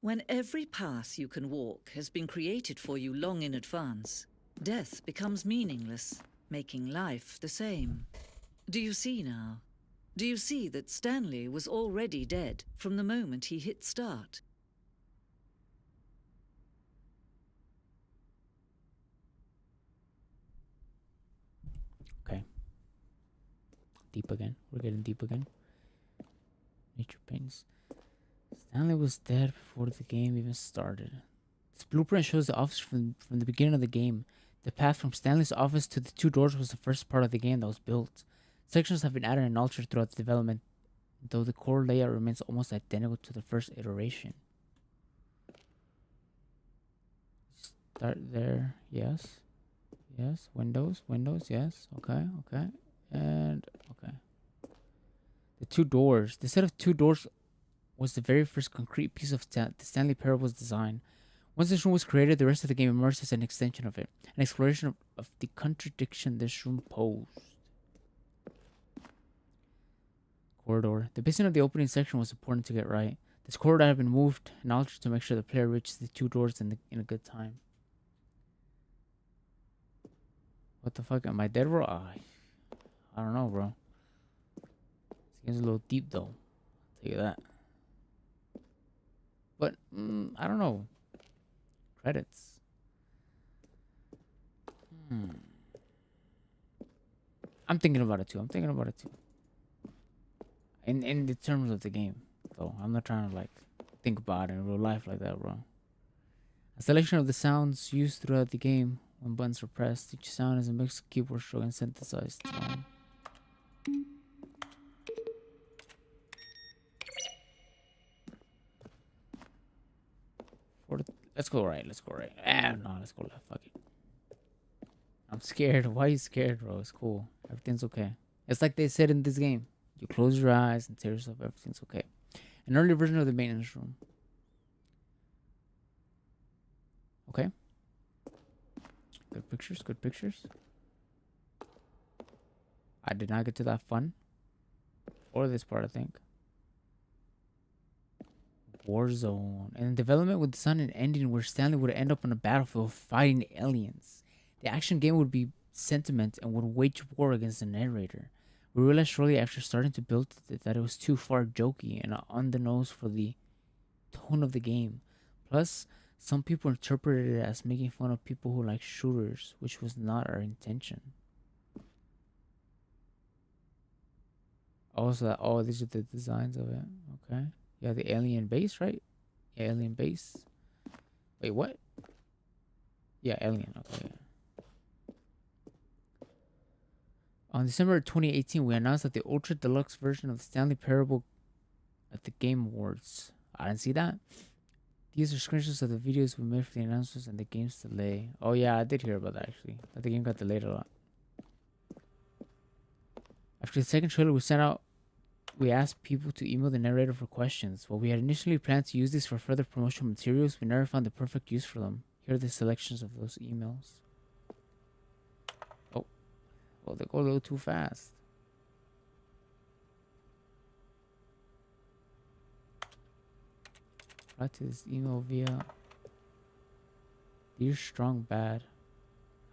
When every path you can walk has been created for you long in advance, death becomes meaningless, making life the same. Do you see now? Do you see that Stanley was already dead from the moment he hit start? Okay. Deep again. We're getting deep again. Nature paints. Stanley was dead before the game even started. This blueprint shows the office from the beginning of the game. The path from Stanley's office to the two doors was the first part of the game that was built. Sections have been added and altered throughout the development, though the core layout remains almost identical to the first iteration. Start there, yes. Yes, windows, yes, okay. And, okay. The two doors. The set of two doors was the very first concrete piece of the Stanley Parable's design. Once this room was created, the rest of the game emerged as an extension of it, an exploration of the contradiction this room posed. Corridor. The pacing of the opening section was important to get right. This corridor had been moved and altered to make sure the player reaches the two doors in a good time. What the fuck? Am I dead, bro? I don't know, bro. This game's a little deep, though. I'll tell you that. But, I don't know. Credits. I'm thinking about it, too. In the terms of the game, though. I'm not trying to, like, think about it in real life like that, bro. A selection of the sounds used throughout the game when buttons are pressed. Each sound is a mix of keyboard stroke and synthesized tone. Let's go right. No, let's go left. Fuck it. I'm scared. Why are you scared, bro? It's cool. Everything's okay. It's like they said in this game. You close your eyes and tell yourself everything's okay. An early version of the maintenance room. Okay. Good pictures. I did not get to that fun. Or this part, I think. Warzone. And in development with the sun and ending where Stanley would end up on a battlefield fighting aliens. The action game would be sentiment and would wage war against the narrator. We realized shortly after starting to build it that it was too far jokey and on the nose for the tone of the game. Plus, some people interpreted it as making fun of people who like shooters, which was not our intention. Also, oh, these are the designs of it. Okay. Yeah, the alien base, right? Yeah, alien base. Wait, what? Yeah, alien. Okay. On December 2018, we announced that the Ultra Deluxe version of the Stanley Parable at the Game Awards. I didn't see that. These are screenshots of the videos we made for the announcements and the game's delay. Oh yeah, I did hear about that actually. That the game got delayed a lot. After the second trailer we sent out, we asked people to email the narrator for questions. While we had initially planned to use these for further promotional materials, we never found the perfect use for them. Here are the selections of those emails. Oh, they go a little too fast. Write to this email via Dear Strong Bad.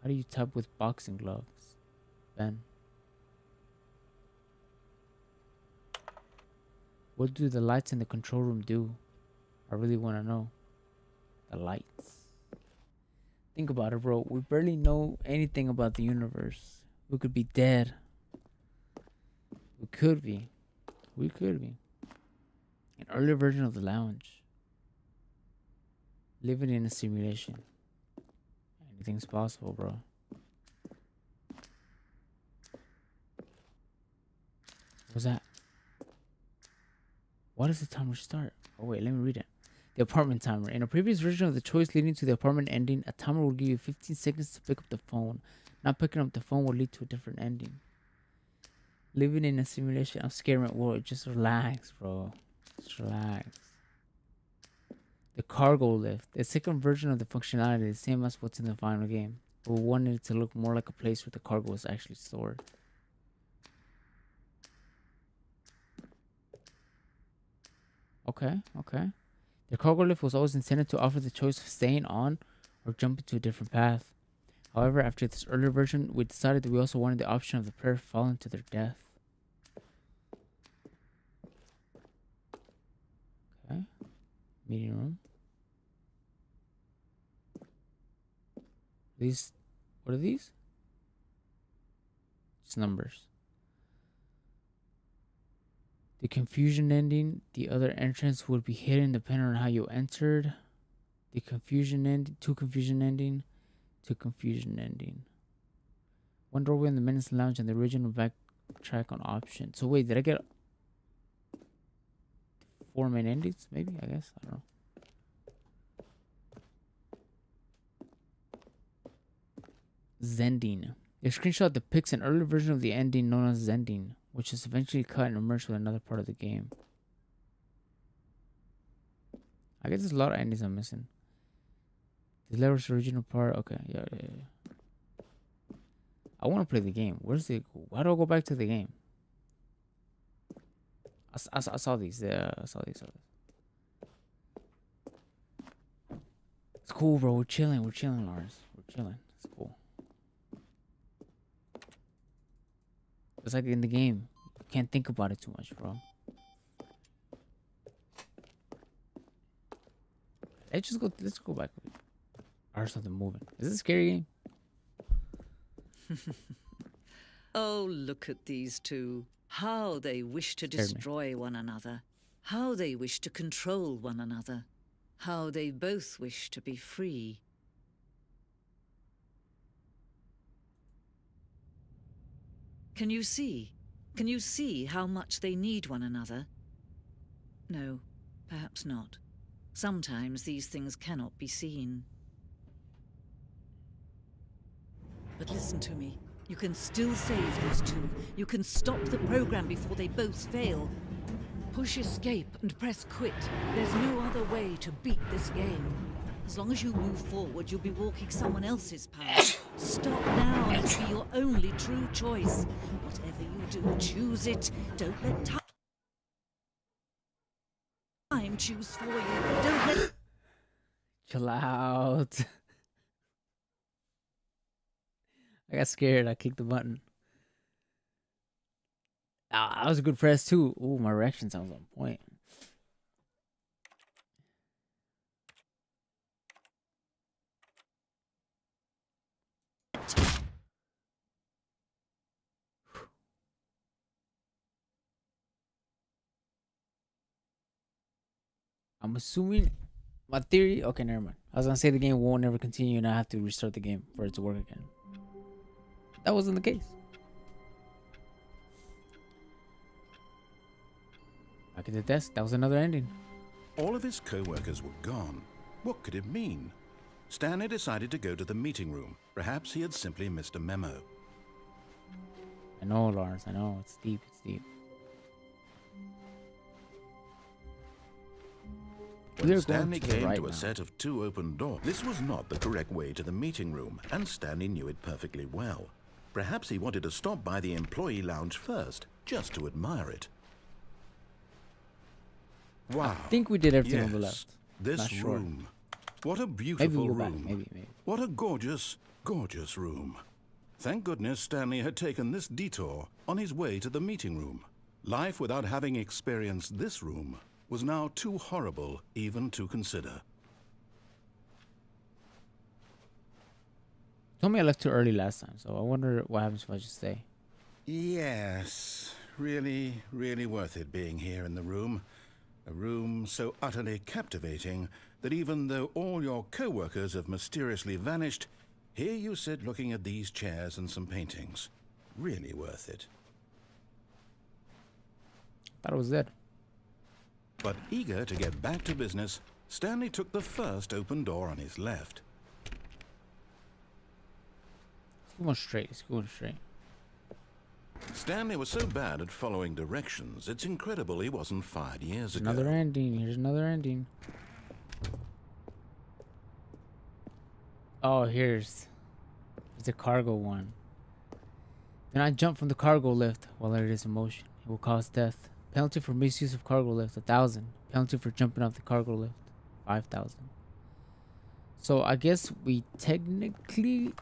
How do you type with boxing gloves? Ben. What do the lights in the control room do? I really want to know. The lights. Think about it, bro. We barely know anything about the universe. We could be dead. We could be. We could be. An earlier version of the lounge. Living in a simulation. Anything's possible, bro. What was that? Why does the timer start? Oh wait, let me read it. The apartment timer. In a previous version of the choice leading to the apartment ending, a timer will give you 15 seconds to pick up the phone. Not picking up the phone will lead to a different ending. Living in a simulation. I'm scared at work. Just relax, bro. Just relax. The cargo lift. The second version of the functionality is the same as what's in the final game, but we wanted it to look more like a place where the cargo was actually stored. Okay. The cargo lift was always intended to offer the choice of staying on or jumping to a different path. However, after this earlier version, we decided that we also wanted the option of the player falling to their death. Okay. Meeting room. These, what are these? Just numbers. The confusion ending. The other entrance would be hidden depending on how you entered. The confusion end. To confusion ending. One doorway in the men's lounge and the original backtrack on option. So wait, did I get 4 main endings? Maybe, I guess. I don't know. Zending. The screenshot depicts an earlier version of the ending known as Zending, which is eventually cut and merged with another part of the game. I guess there's a lot of endings I'm missing. The level's original part. Okay, yeah. I want to play the game. Where's the? Why do I go back to the game? I saw these. Yeah, I saw these. It's cool, bro. We're chilling, Lars. We're chilling. It's cool. It's like in the game. You can't think about it too much, bro. Let's go back. I heard something moving. Is this a scary game? Oh, look at these two. How they wish to destroy one another. How they wish to control one another. How they both wish to be free. Can you see? Can you see how much they need one another? No, perhaps not. Sometimes these things cannot be seen. But listen to me. You can still save these two. You can stop the program before they both fail. Push escape and press quit. There's no other way to beat this game. As long as you move forward, you'll be walking someone else's path. Stop now and it'll be your only true choice. Whatever you do, choose it. Don't let time choose for you. Don't let... Chill out. I got scared. I clicked the button. Ah, that was a good press too. Ooh, my reaction sounds on point. I'm assuming my theory. Okay, never mind. I was gonna say the game won't never continue, and I have to restart the game for it to work again. That wasn't the case. Back at the desk, that was another ending. All of his co-workers were gone. What could it mean? Stanley decided to go to the meeting room. Perhaps he had simply missed a memo. I know, Lawrence. I know. It's deep. It's deep. When Stanley came to a set of 2 open doors, this was not the correct way to the meeting room, and Stanley knew it perfectly well. Perhaps he wanted to stop by the employee lounge first, just to admire it. Wow. I think we did everything on the left. This Not sure. room. What a Maybe beautiful we'll go back. room. Maybe. What a gorgeous, gorgeous room. Thank goodness Stanley had taken this detour on his way to the meeting room. Life without having experienced this room was now too horrible even to consider. Told me I left too early last time, so I wonder what happens if I just stay. Yes, really, really worth it being here in the room. A room so utterly captivating that even though all your co-workers have mysteriously vanished, here you sit looking at these chairs and some paintings. Really worth it. Thought it was dead. But eager to get back to business, Stanley took the first open door on his left. It's going straight. It's going straight. Stanley was so bad at following directions, it's incredible he wasn't fired years ago. Another ending. Here's another ending. Oh, here's a cargo one. Then I jump from the cargo lift while it is in motion. It will cause death. Penalty for misuse of cargo lift, 1,000. Penalty for jumping off the cargo lift, 5,000. So I guess we technically,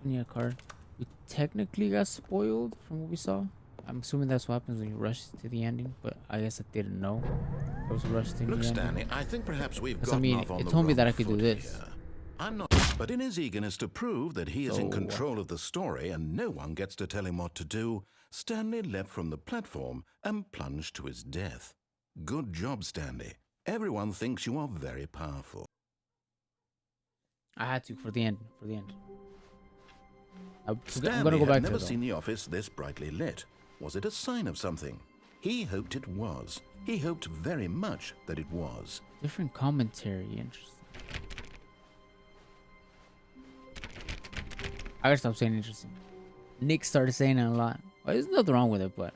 yeah, card. We technically got spoiled from what we saw. I'm assuming that's what happens when you rush to the ending, but I guess I didn't know. I was rushed to the Look, ending. Stanley, I think perhaps we've Because, gotten off on it the told me that wrong I could do foot this. here. I'm not, but in his eagerness to prove that he is in control of the story and no one gets to tell him what to do, Stanley leapt from the platform and plunged to his death. Good job, Stanley. Everyone thinks you are very powerful. I had to for the end. I'm Stanley gonna go back had to never it, seen the office this brightly lit. Was it a sign of something? He hoped it was. He hoped very much that it was. Different commentary. Interesting. I gotta stop saying interesting. Nick started saying it a lot. Well, there's nothing wrong with it, but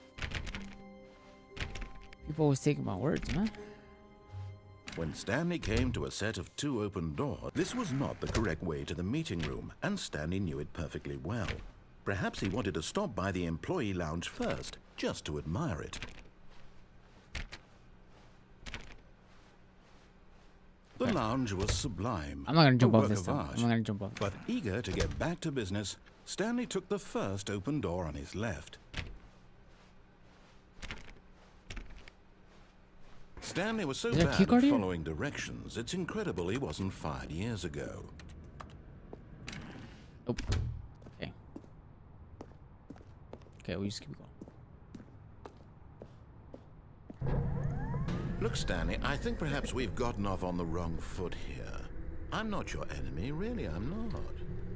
people always take my words, man. When Stanley came to a set of 2 open doors, this was not the correct way to the meeting room, and Stanley knew it perfectly well. Perhaps he wanted to stop by the employee lounge first, just to admire it. The lounge was sublime. I'm not gonna jump a off work this of time. art. I'm not gonna jump off. But eager to get back to business, Stanley took the first open door on his left. Stanley was so Is there a bad key at card here? following directions, it's incredible he wasn't fired years ago. Nope. Okay. Okay, we just keep going. Look, Stanley, I think perhaps we've gotten off on the wrong foot here. I'm not your enemy, really, I'm not.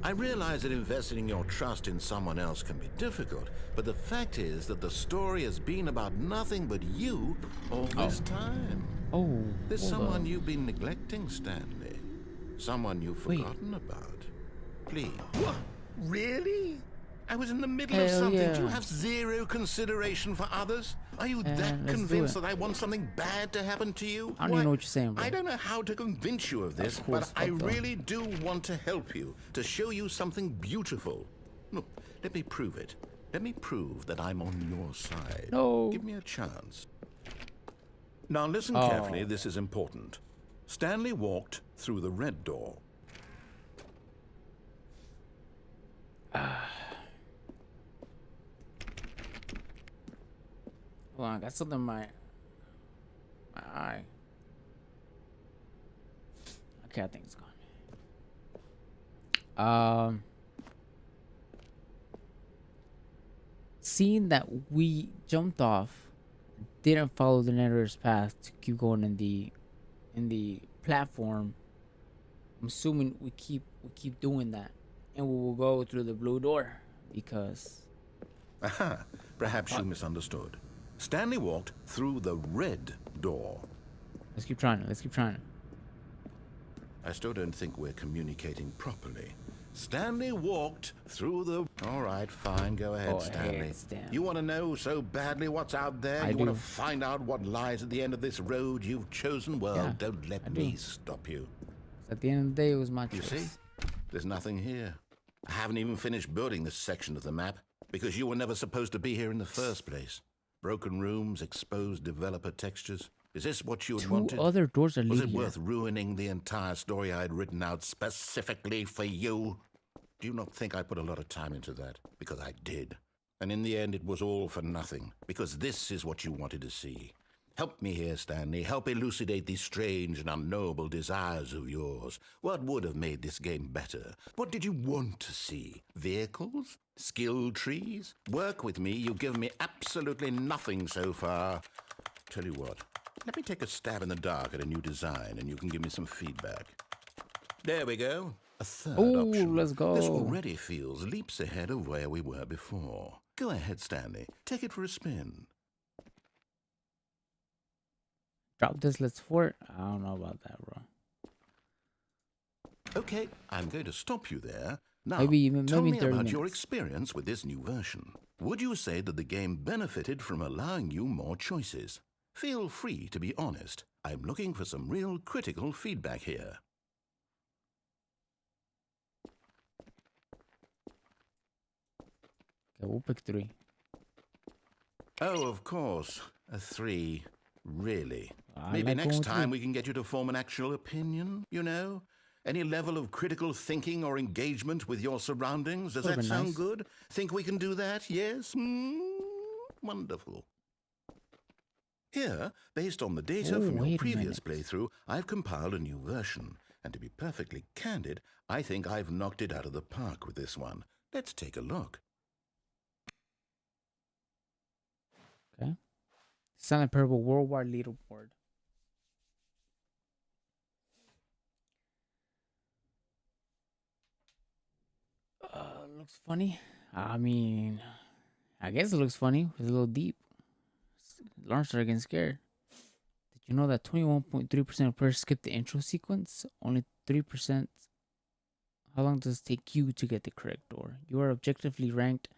I realize that investing your trust in someone else can be difficult, but the fact is that the story has been about nothing but you all this time. Oh, There's hold someone up. you've been neglecting, Stanley. Someone you've Wait. forgotten about. Please. What? Really? I was in the middle of Hell something. yeah. Do you have zero consideration for others? Are you that let's do convinced it. that I want something bad to happen to you? I don't even know what you're saying, bro. I don't know how to convince you of this, cool but as I fuck, though. really do want to help you, to show you something beautiful. Look, let me prove it. Let me prove that I'm on your side. No. Give me a chance. Now listen carefully, this is important. Stanley walked through the red door. Hold on, I got something in my eye. Okay, I think it's gone. Seeing that we jumped off, didn't follow the narrator's path to keep going in the platform, I'm assuming we keep doing that, and we will go through the blue door because. Aha, perhaps you misunderstood. Stanley walked through the red door. Let's keep trying it. Let's keep trying it. I still don't think we're communicating properly. Stanley walked through the... All right, fine, go ahead, Stanley. You want to know so badly what's out there? You want to find out what lies at the end of this road you've chosen? Well, Yeah, don't let me stop you. At the end of the day, it was my choice. You see? There's nothing here. I haven't even finished building this section of the map because you were never supposed to be here in the first place. Broken rooms, exposed developer textures. Is this what you had wanted? Two other doors are Was leading it here. worth ruining the entire story I had written out specifically for you? Do you not think I put a lot of time into that? Because I did. And in the end, it was all for nothing. Because this is what you wanted to see. Help me here, Stanley. Help elucidate these strange and unknowable desires of yours. What would have made this game better? What did you want to see? Vehicles? Skill trees? Work with me. You've given me absolutely nothing so far. Tell you what. Let me take a stab in the dark at a new design, and you can give me some feedback. There we go. A third option. Let's go. This already feels leaps ahead of where we were before. Go ahead, Stanley. Take it for a spin. Drop this, let's fort. I don't know about that, bro. Okay, I'm going to stop you there. Now, maybe tell me 30 about minutes. your experience with this new version. Would you say that the game benefited from allowing you more choices? Feel free to be honest. I'm looking for some real critical feedback here. Okay, we'll pick 3. Oh, of course. A 3. Really? I Maybe like next going with time 3. we can get you to form an actual opinion, you know? Any level of critical thinking or engagement with your surroundings? Does that Would've been sound nice. good? Think we can do that? Yes? Wonderful. Here, based on the data from your wait a previous minute. playthrough, I've compiled a new version. And to be perfectly candid, I think I've knocked it out of the park with this one. Let's take a look. Okay. Silent Purple Worldwide Leaderboard. Looks funny. I mean, I guess it looks funny. It's a little deep. Lauren started getting scared. Did you know that 21.3% of players skip the intro sequence? Only 3%. How long does it take you to get the correct door? You are objectively ranked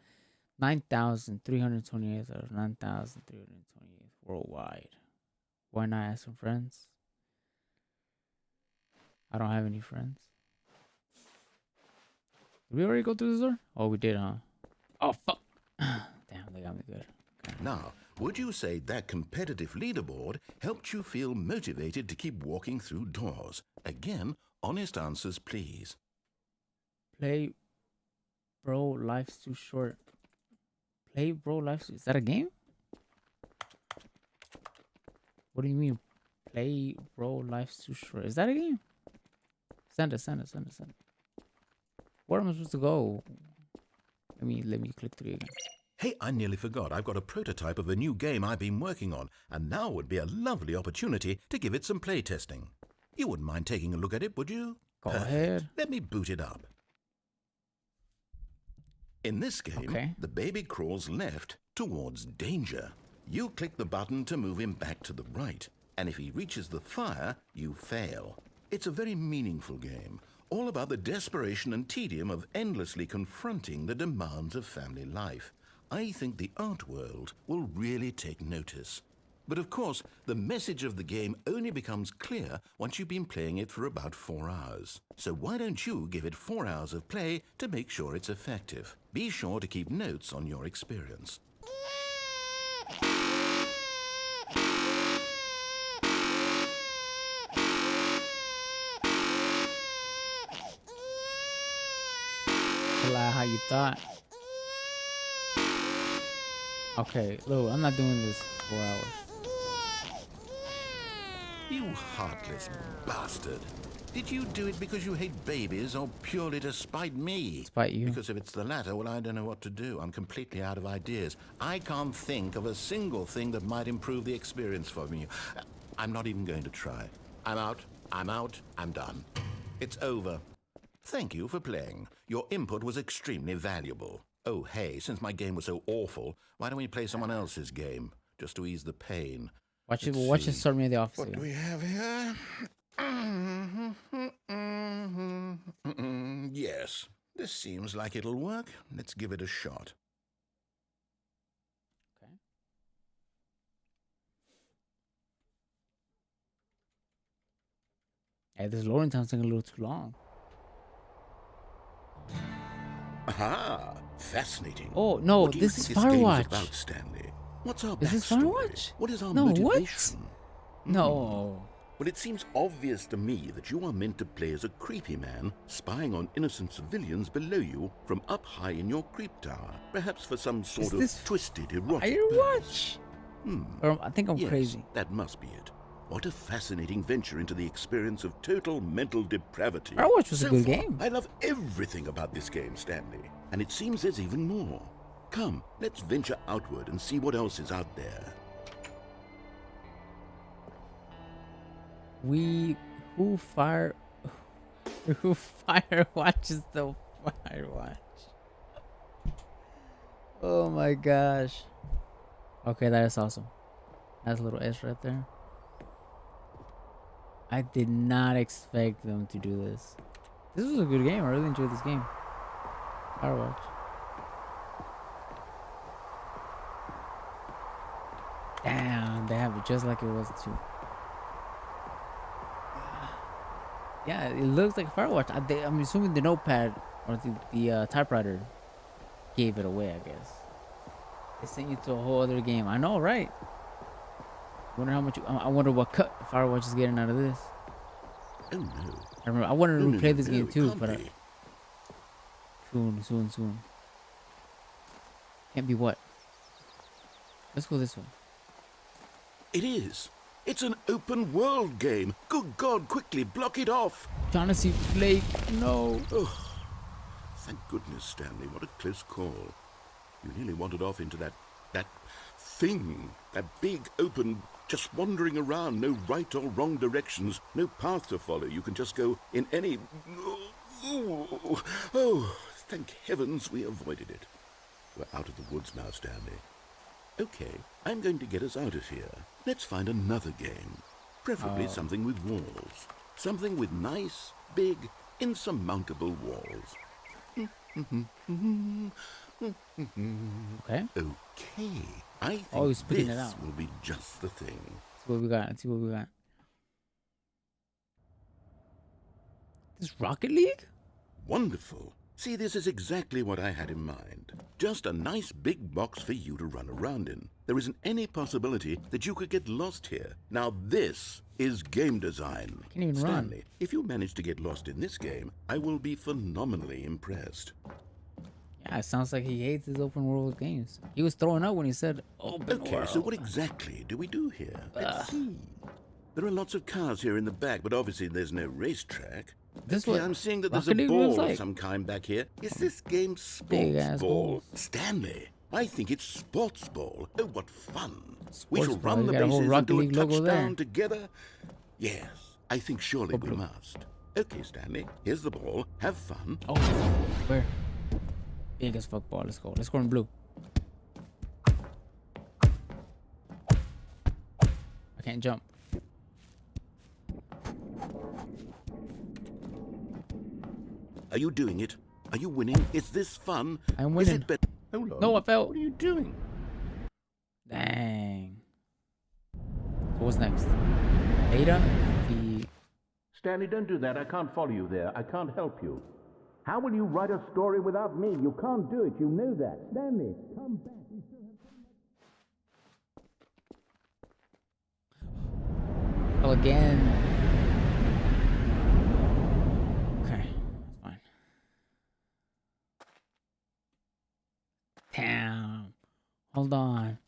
9,328 out of 9,328 worldwide. Why not ask some friends? I don't have any friends. Did we already go through this door? Oh, we did, huh? Oh, fuck. Damn, they got me good. Okay. Now, would you say that competitive leaderboard helped you feel motivated to keep walking through doors? Again, honest answers, please. Play, bro, life's too short. Play, bro, life's... Is that a game? What do you mean? Play, bro, life's too short. Is that a game? Send it. Where am I supposed to go? Let me click 3 again. Hey, I nearly forgot. I've got a prototype of a new game I've been working on, and now would be a lovely opportunity to give it some playtesting. You wouldn't mind taking a look at it, would you? Go ahead. Let me boot it up. In this game, the baby crawls left towards danger. You click the button to move him back to the right, and if he reaches the fire, you fail. It's a very meaningful game, all about the desperation and tedium of endlessly confronting the demands of family life. I think the art world will really take notice. But of course, the message of the game only becomes clear once you've been playing it for about 4 hours. So why don't you give it 4 hours of play to make sure it's effective? Be sure to keep notes on your experience. you thought. Okay, Lou, I'm not doing this for 4 hours. You heartless bastard. Did you do it because you hate babies or purely to spite me? Spite you. Because if it's the latter, well, I don't know what to do. I'm completely out of ideas. I can't think of a single thing that might improve the experience for me. I'm not even going to try. I'm out. I'm done. It's over. Thank you for playing. Your input was extremely valuable. Oh, hey, since my game was so awful, why don't we play someone else's game? Just to ease the pain. Watch it. Let's Watch it see. start me in the office. What do we have here? Yes, this seems like it'll work. Let's give it a shot. Okay. Hey, this loading time's taking a little too long. Aha! Fascinating. Oh no, What do you this is think this game is Firewatch. about, Stanley? What's our Is this backstory? Firewatch? What is our No, what? motivation? No. Well, it seems obvious to me that you are meant to play as a creepy man spying on innocent civilians below you from up high in your creep tower, perhaps for some sort of this twisted erotic Firewatch. Or I think I'm Yes, crazy. that must be it. What a fascinating venture into the experience of total mental depravity. Firewatch was a So good far, game. I love everything about this game, Stanley. And it seems there's even more. Come, let's venture outward and see what else is out there. Who fire watches the Firewatch? Oh my gosh. Okay, that is awesome. That's a little S right there. I did not expect them to do this. This was a good game. I really enjoyed this game. Firewatch. Damn, they have it just like it was too. Yeah, it looks like Firewatch. I'm assuming the notepad or the typewriter gave it away, I guess. They sent you to a whole other game. I know, right? Wonder how much. I wonder what cut Firewatch is getting out of this. Oh no. I remember. I wanted to No, replay this game it too, can't but be. soon. Can't be what? Let's go this way. It is. It's an open world game. Good God, quickly block it off. Trying to see Blake. No. Oh, thank goodness, Stanley. What a close call. You nearly wandered off into that thing. That big, open, just wandering around. No right or wrong directions. No path to follow. You can just go in any... Oh, thank heavens we avoided it. We're out of the woods now, Stanley. Okay, I'm going to get us out of here. Let's find another game. Preferably something with walls. Something with nice, big, insurmountable walls. Okay. Okay, I think Oh, he's picking it this out. will be just the thing. Let's see what we got. Let's see what we got. This Rocket League? Wonderful. See, this is exactly what I had in mind. Just a nice big box for you to run around in. There isn't any possibility that you could get lost here. Now this is game design. I can't even run. Stanley, if you manage to get lost in this game, I will be phenomenally impressed. Yeah, it sounds like he hates his open world games. He was throwing up when he said open Okay, world. so what exactly do we do here? Let's see. There are lots of cars here in the back, but obviously there's no racetrack. This Okay, what I'm seeing that there's Rocket a League looks ball like. of some kind back here. Is this game Big sports ass ball? balls. Stanley, I think it's sports ball. Oh, what fun. We Sports shall ball. run You the got a whole bases and Rocket do a League logo touchdown there. together. Yes, I think surely we must. Okay, Stanley, here's the ball. Have fun. Oh, where? Big as fuck ball. Let's go. Let's go in blue. I can't jump. Are you doing it? Are you winning? Is this fun? I'm Is winning. it better? Hold on. No, I fell. What are you doing? Dang. So what's next? Ada? The... Stanley, don't do that. I can't follow you there. I can't help you. How will you write a story without me? You can't do it. You know that. Stanley, come back. You still have... Oh, again. Okay, that's fine. Hold on.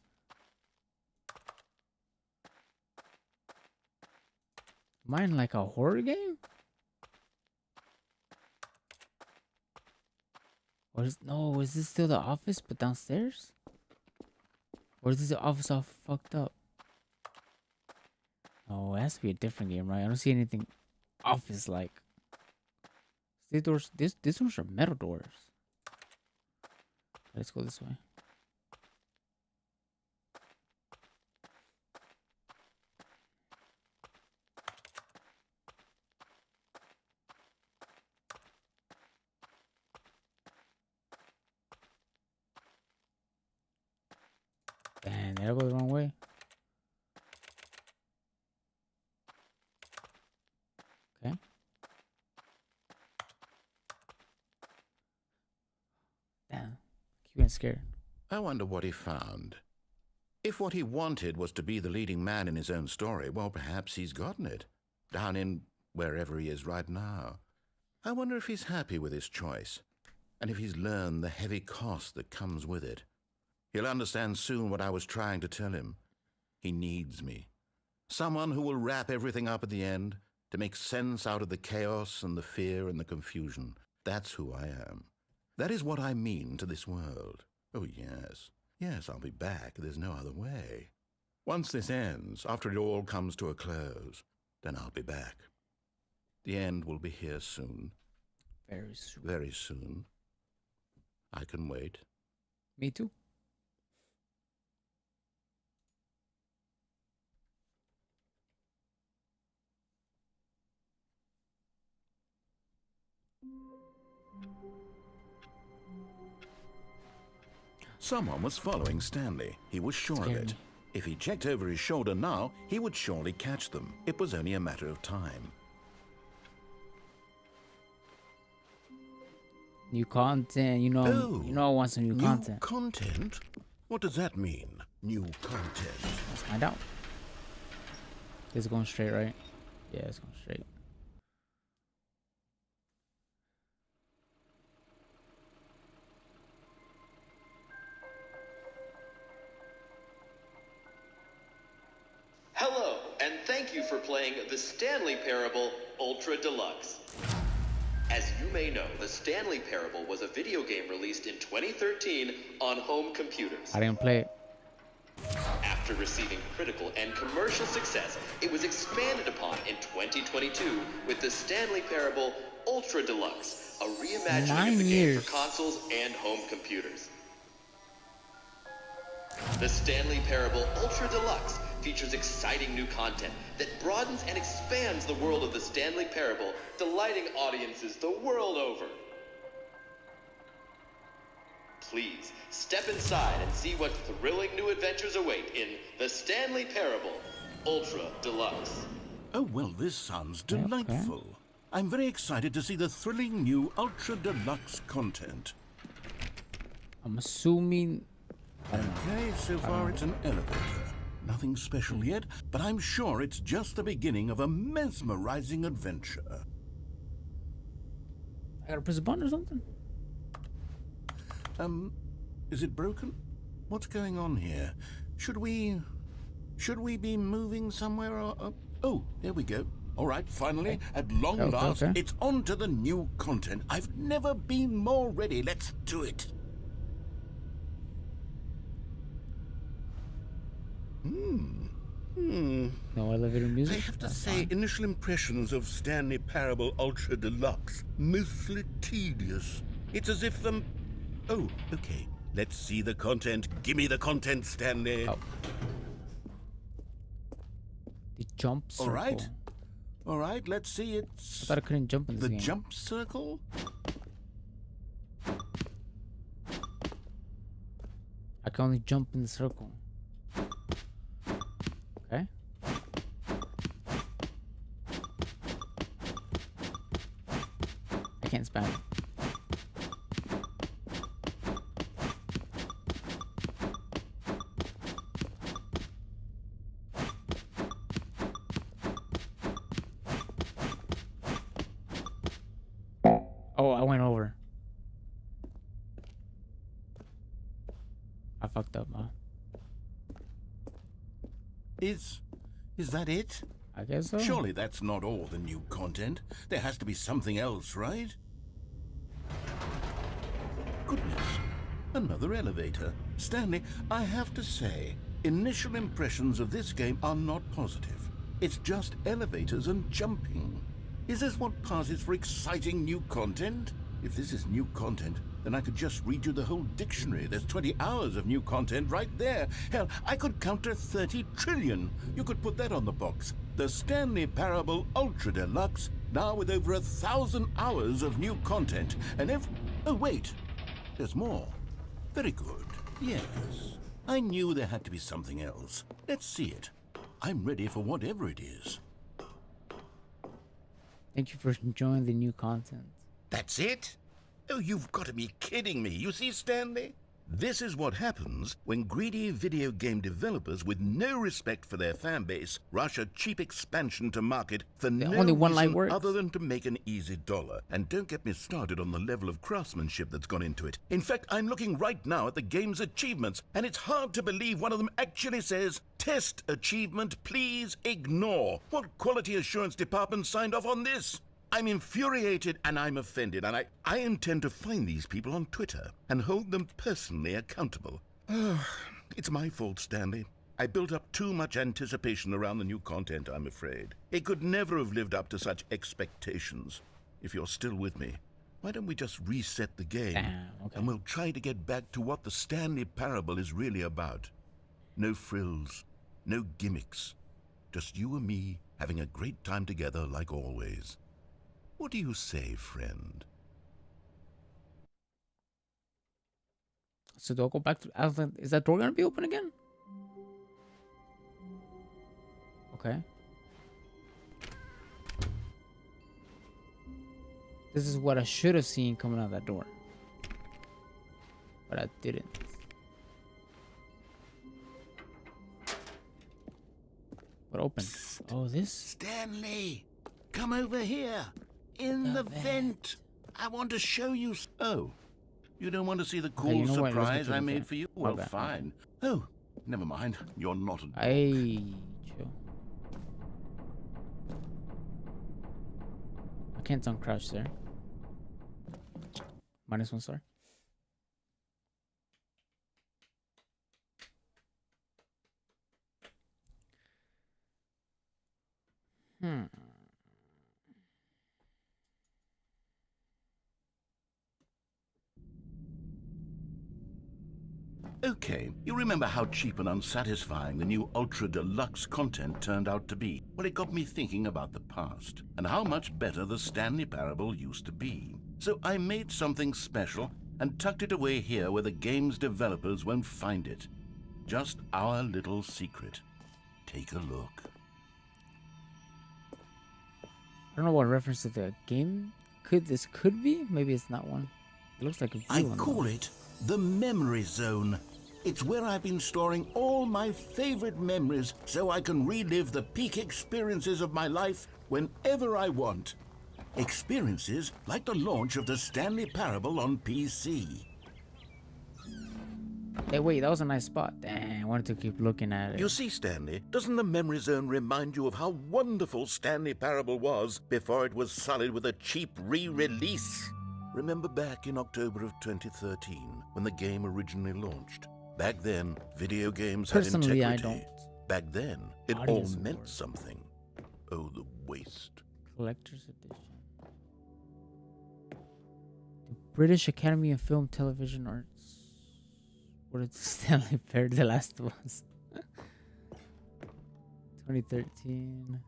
Mine like a horror game? Or is this still the office but downstairs? Or is this the office all fucked up? Oh, it has to be a different game, right? I don't see anything office like. These doors, these doors are metal doors. Let's go this way. Damn, did I go the wrong way? Okay. Damn. Keep getting scared. I wonder what he found. If what he wanted was to be the leading man in his own story, well, perhaps he's gotten it. Down in wherever he is right now. I wonder if he's happy with his choice, and if he's learned the heavy cost that comes with it. He'll understand soon what I was trying to tell him. He needs me. Someone who will wrap everything up at the end, to make sense out of the chaos and the fear and the confusion. That's who I am. That is what I mean to this world. Oh, yes. Yes, I'll be back. There's no other way. Once this ends, after it all comes to a close, then I'll be back. The end will be here soon. Very soon. Very soon. I can wait. Me too. Someone was following Stanley. He was sure of Scared it. me. If he checked over his shoulder now, he would surely catch them. It was only a matter of time. New content, you know. Oh, You know I want some new content. New content? What does that mean? New content. Let's find out. Is it going straight, right? Yeah, it's going straight. Hello, and thank you for playing the Stanley Parable Ultra Deluxe. As you may know, the Stanley Parable was a video game released in 2013 on home computers. I didn't play it. After receiving critical and commercial success, it was expanded upon in 2022 with the Stanley Parable Ultra Deluxe, a reimagining 9 of the game years. for consoles and home computers. The Stanley Parable Ultra Deluxe features exciting new content that broadens and expands the world of the Stanley Parable, delighting audiences the world over. Please, step inside and see what thrilling new adventures await in the Stanley Parable Ultra Deluxe. Oh, well, this sounds Okay. delightful. I'm very excited to see the thrilling new Ultra Deluxe content. I'm assuming. I don't know. Okay, so far it's an elevator. Nothing special yet, but I'm sure it's just the beginning of a mesmerizing adventure. I gotta press a button or something? Is it broken? What's going on here? Should we be moving somewhere or... Oh, there we go. All right, finally, at long Okay, last, okay. it's on to the new content. I've never been more ready. Let's do it. No elevator I music? have to That's say, fine. initial impressions of Stanley Parable Ultra Deluxe, mostly tedious. It's as if, Oh, okay. Let's see the content. Give me the content, Stanley. Oh. The jump circle. All right. All right, let's see. I It's thought I couldn't jump in this the game. jump circle. I can only jump in the circle. Okay. I can't spam it. Oh, I went over. I fucked up, huh? Is that it? I guess so. Surely that's not all the new content. There has to be something else, right? Goodness, another elevator. Stanley, I have to say, initial impressions of this game are not positive. It's just elevators and jumping. Is this what passes for exciting new content? If this is new content, then I could just read you the whole dictionary. There's 20 hours of new content right there. Hell, I could count to 30 trillion. You could put that on the box. The Stanley Parable Ultra Deluxe, now with over 1,000 hours of new content. And oh, wait. There's more. Very good. Yes. I knew there had to be something else. Let's see it. I'm ready for whatever it is. Thank you for enjoying the new content. That's it? Oh, you've got to be kidding me. You see, Stanley? This is what happens when greedy video game developers with no respect for their fan base rush a cheap expansion to market for no only one line reason works. other than to make an easy dollar. And don't get me started on the level of craftsmanship that's gone into it. In fact, I'm looking right now at the game's achievements, and it's hard to believe one of them actually says, "Test achievement, please ignore." What quality assurance department signed off on this? I'm infuriated and I'm offended, and I intend to find these people on Twitter and hold them personally accountable. It's my fault, Stanley. I built up too much anticipation around the new content, I'm afraid. It could never have lived up to such expectations. If you're still with me, why don't we just reset the game? Damn, okay. And we'll try to get back to what the Stanley Parable is really about. No frills, no gimmicks. Just you and me having a great time together like always. What do you say, friend? So do I go back to... Is that door gonna be open again? Okay. This is what I should have seen coming out that door. But I didn't. But open. Oh, this? Stanley, come over here. In the vent. I want to show you... Oh, you don't want to see the cool you know what? Let's go surprise to I the made vent. for you? Well, Okay. fine. Oh, never mind. You're not a... Hey, chill. I can't uncrouch there. -1 star. Okay, you remember how cheap and unsatisfying the new Ultra Deluxe content turned out to be? Well, it got me thinking about the past and how much better the Stanley Parable used to be. So I made something special and tucked it away here where the game's developers won't find it. Just our little secret. Take a look. I don't know what reference to the game this could be. Maybe it's not one. It looks like a I view on call the- it the memory zone. It's where I've been storing all my favorite memories so I can relive the peak experiences of my life whenever I want. Experiences like the launch of the Stanley Parable on PC. Hey, wait, that was a nice spot. Dang, I wanted to keep looking at it. You see, Stanley, doesn't the memory zone remind you of how wonderful Stanley Parable was before it was sullied with a cheap re-release? Remember back in October of 2013 when the game originally launched? Back then, video games had Personally, integrity. I don't. Back then, it Audio all support. meant something. Oh, the waste. Collector's edition. The British Academy of Film, Television Arts. What did Stanley Parable, The Last of Us? 2013.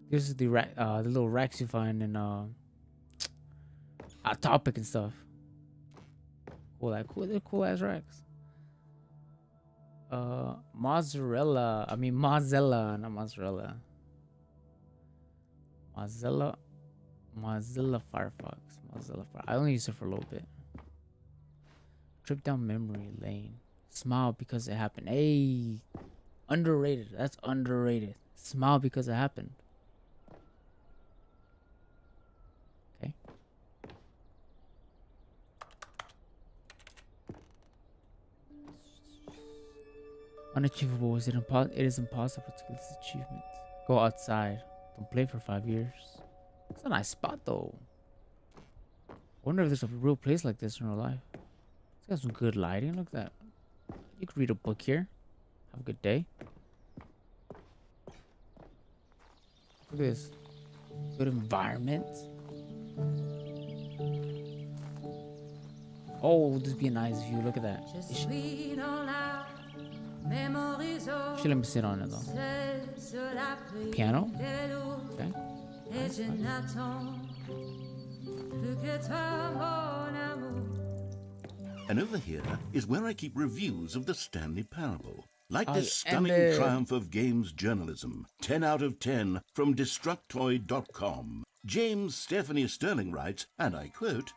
This is the little racks you find in Hot Topic and stuff. They're cool ass racks. Mozzarella, not mozzarella. Mozilla Firefox. I only use it for a little bit. Trip down memory lane. Smile because it happened. Hey, underrated. That's underrated. Smile because it happened. Okay. Unachievable. Is it It is impossible to get this achievement. Go outside. Don't play for 5 years. It's a nice spot though. I wonder if there's a real place like this in real life. It's got some good lighting. Look at that. You could read a book here. Have a good day. Look at this. Good environment. Oh, this would be a nice view. Look at that. She let me sit on it though. Piano. Okay. Nice, nice. And over here is where I keep reviews of the Stanley Parable. Like Oh, this and stunning triumph of games journalism. 10 out of 10 from Destructoid.com. James Stephanie Sterling writes, and I quote,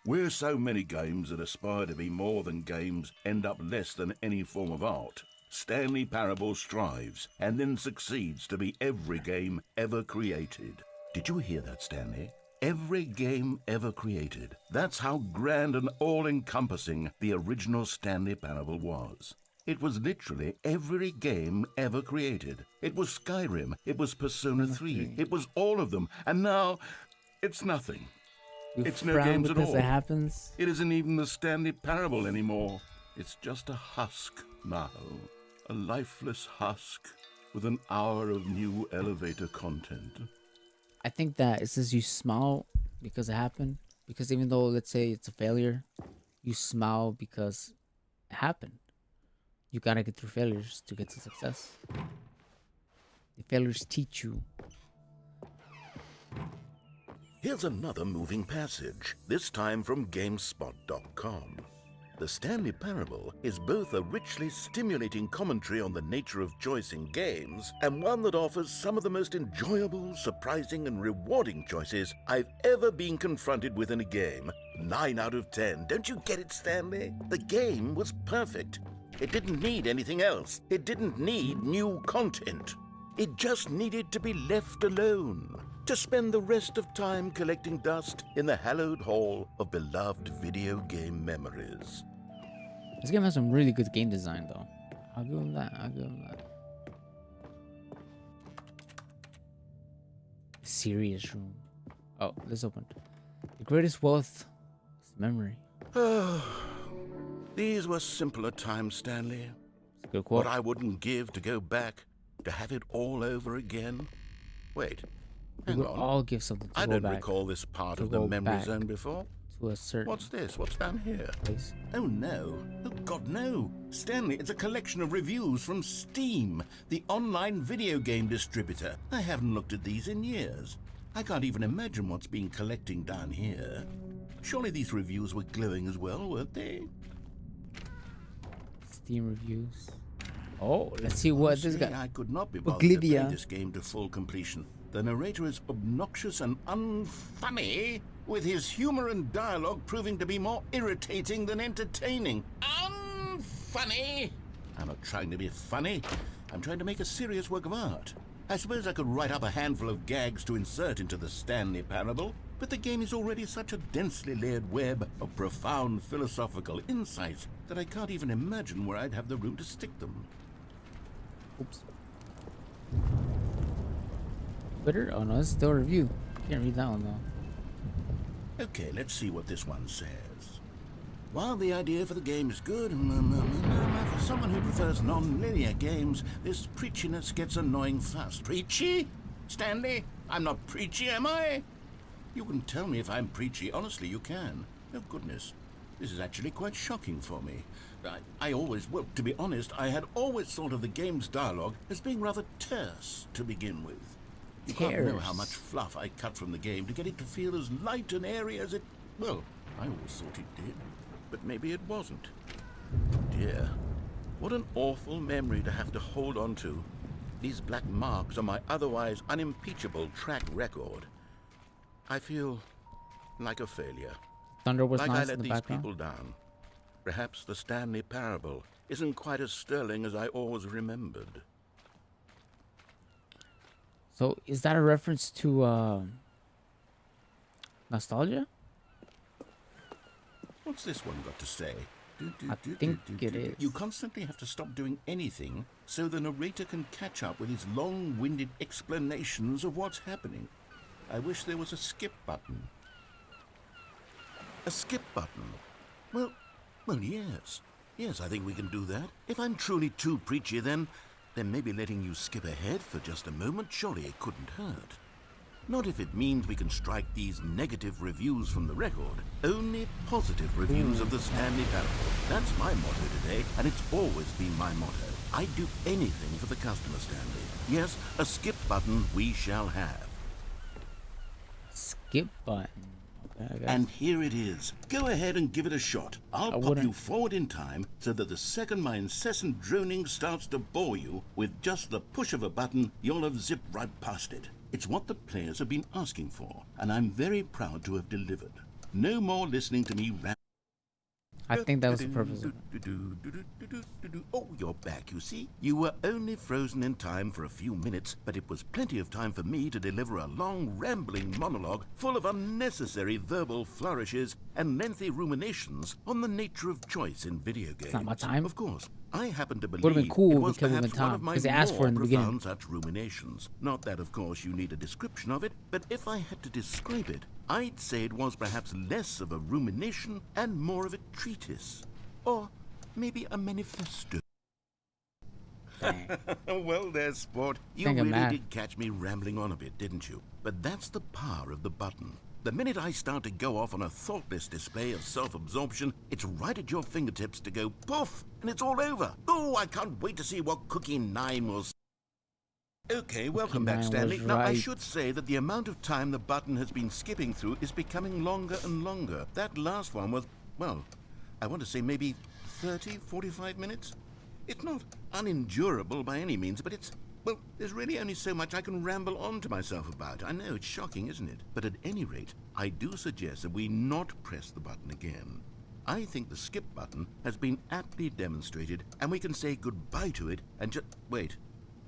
"Where so many games that aspire to be more than games end up less than any form of art, Stanley Parable strives and then succeeds to be every game ever created." Did you hear that, Stanley? Every game ever created. That's how grand and all-encompassing the original Stanley Parable was. It was literally every game ever created. It was Skyrim. It was Persona 3. It was all of them. And now, it's nothing. It's no games at all. It happens. It isn't even the Stanley Parable anymore. It's just a husk now. A lifeless husk with an hour of new elevator content. I think that it says you smile because it happened. Because even though, let's say it's a failure, you smile because it happened. You gotta get through failures to get to success. The failures teach you. Here's another moving passage, this time from GameSpot.com. The Stanley Parable is both a richly stimulating commentary on the nature of choice in games and one that offers some of the most enjoyable, surprising, and rewarding choices I've ever been confronted with in a game. 9 out of 10. Don't you get it, Stanley? The game was perfect. It didn't need anything else. It didn't need new content. It just needed to be left alone, to spend the rest of time collecting dust in the hallowed hall of beloved video game memories. This game has some really good game design, though. I'll give him that. I'll give him that. Serious room. Oh, this opened. The greatest wealth is memory. These were simpler times, Stanley. It's a good quote. What I wouldn't give to go back, to have it all over again. Wait, We hang would on. all give something to I go don't back recall this part to of the go memory back. zone before. to a certain What's this? What's down here? place. Oh no. Oh God, no. Stanley, it's a collection of reviews from Steam, the online video game distributor. I haven't looked at these in years. I can't even imagine what's been collecting down here. Surely these reviews were glowing as well, weren't they? Steam reviews. Oh, let's see what this Honestly, guy. I could not be bothered to play Oblivion. this game to full completion. The narrator is obnoxious and unfunny, with his humor and dialogue proving to be more irritating than entertaining. Unfunny! I'm not trying to be funny. I'm trying to make a serious work of art. I suppose I could write up a handful of gags to insert into the Stanley Parable, but the game is already such a densely layered web of profound philosophical insights that I can't even imagine where I'd have the room to stick them. Oops. Twitter? Oh no, it's still a review. Can't read that one though. Okay, let's see what this one says. While the idea for the game is good, for someone who prefers non-linear games, this preachiness gets annoying fast. Preachy? Stanley? I'm not preachy, am I? You can tell me if I'm preachy. Honestly, you can. Oh, goodness. This is actually quite shocking for me. Well, to be honest, I had always thought of the game's dialogue as being rather terse to begin with. You can't know how much fluff I cut from the game to get it to feel as light and airy as it... Well, I always thought it did, but maybe it wasn't. Dear, what an awful memory to have to hold on to. These black marks on my otherwise unimpeachable track record. I feel like a failure. Thunder was Like I nice in let the these background. people down. Perhaps the Stanley Parable isn't quite as sterling as I always remembered. So is that a reference to nostalgia? What's this one got to say? I think it is. You constantly have to stop doing anything so the narrator can catch up with his long-winded explanations of what's happening. I wish there was a skip button. A skip button? Well, yes. Yes, I think we can do that. If I'm truly too preachy, then maybe letting you skip ahead for just a moment, surely it couldn't hurt. Not if it means we can strike these negative reviews from the record. Only positive reviews of the Stanley Parable. That's my motto today, and it's always been my motto. I'd do anything for the customer, Stanley. Yes, a skip button we shall have. Skip button. Okay, And here it is. Go ahead and give it a shot. I'll pop you forward in time so that the second my incessant droning starts to bore you, with just the push of a button, you'll have zipped right past it. It's what the players have been asking for, and I'm very proud to have delivered. No more listening to me rant. I think that was the purpose of it. Oh, you're back, you see. You were only frozen in time for a few minutes, but it was plenty of time for me to deliver a long, rambling monologue full of unnecessary verbal flourishes and lengthy ruminations on the nature of choice in video games. It's not my time. Of course, I happen to believe Would've been cool it was because it perhaps was one time, of my because they asked for it in more the beginning. profound such ruminations. Not that, of course, you need a description of it, but if I had to describe it, I'd say it was perhaps less of a rumination and more of a treatise. Or maybe a manifesto. Well, there, sport. You really did catch me rambling on a bit, didn't you? But that's the power of the button. The minute I start to go off on a thoughtless display of self-absorption, it's right at your fingertips to go poof, and it's all over. Oh, I can't wait to see what Cookie 9 will say. Okay, welcome back, Stanley. Now, I should say that the amount of time the button has been skipping through is becoming longer and longer. That last one was, well, I want to say maybe 30, 45 minutes? It's not unendurable by any means, but it's, well, there's really only so much I can ramble on to myself about. I know, it's shocking, isn't it? But at any rate, I do suggest that we not press the button again. I think the skip button has been aptly demonstrated, and we can say goodbye to it and just... Wait,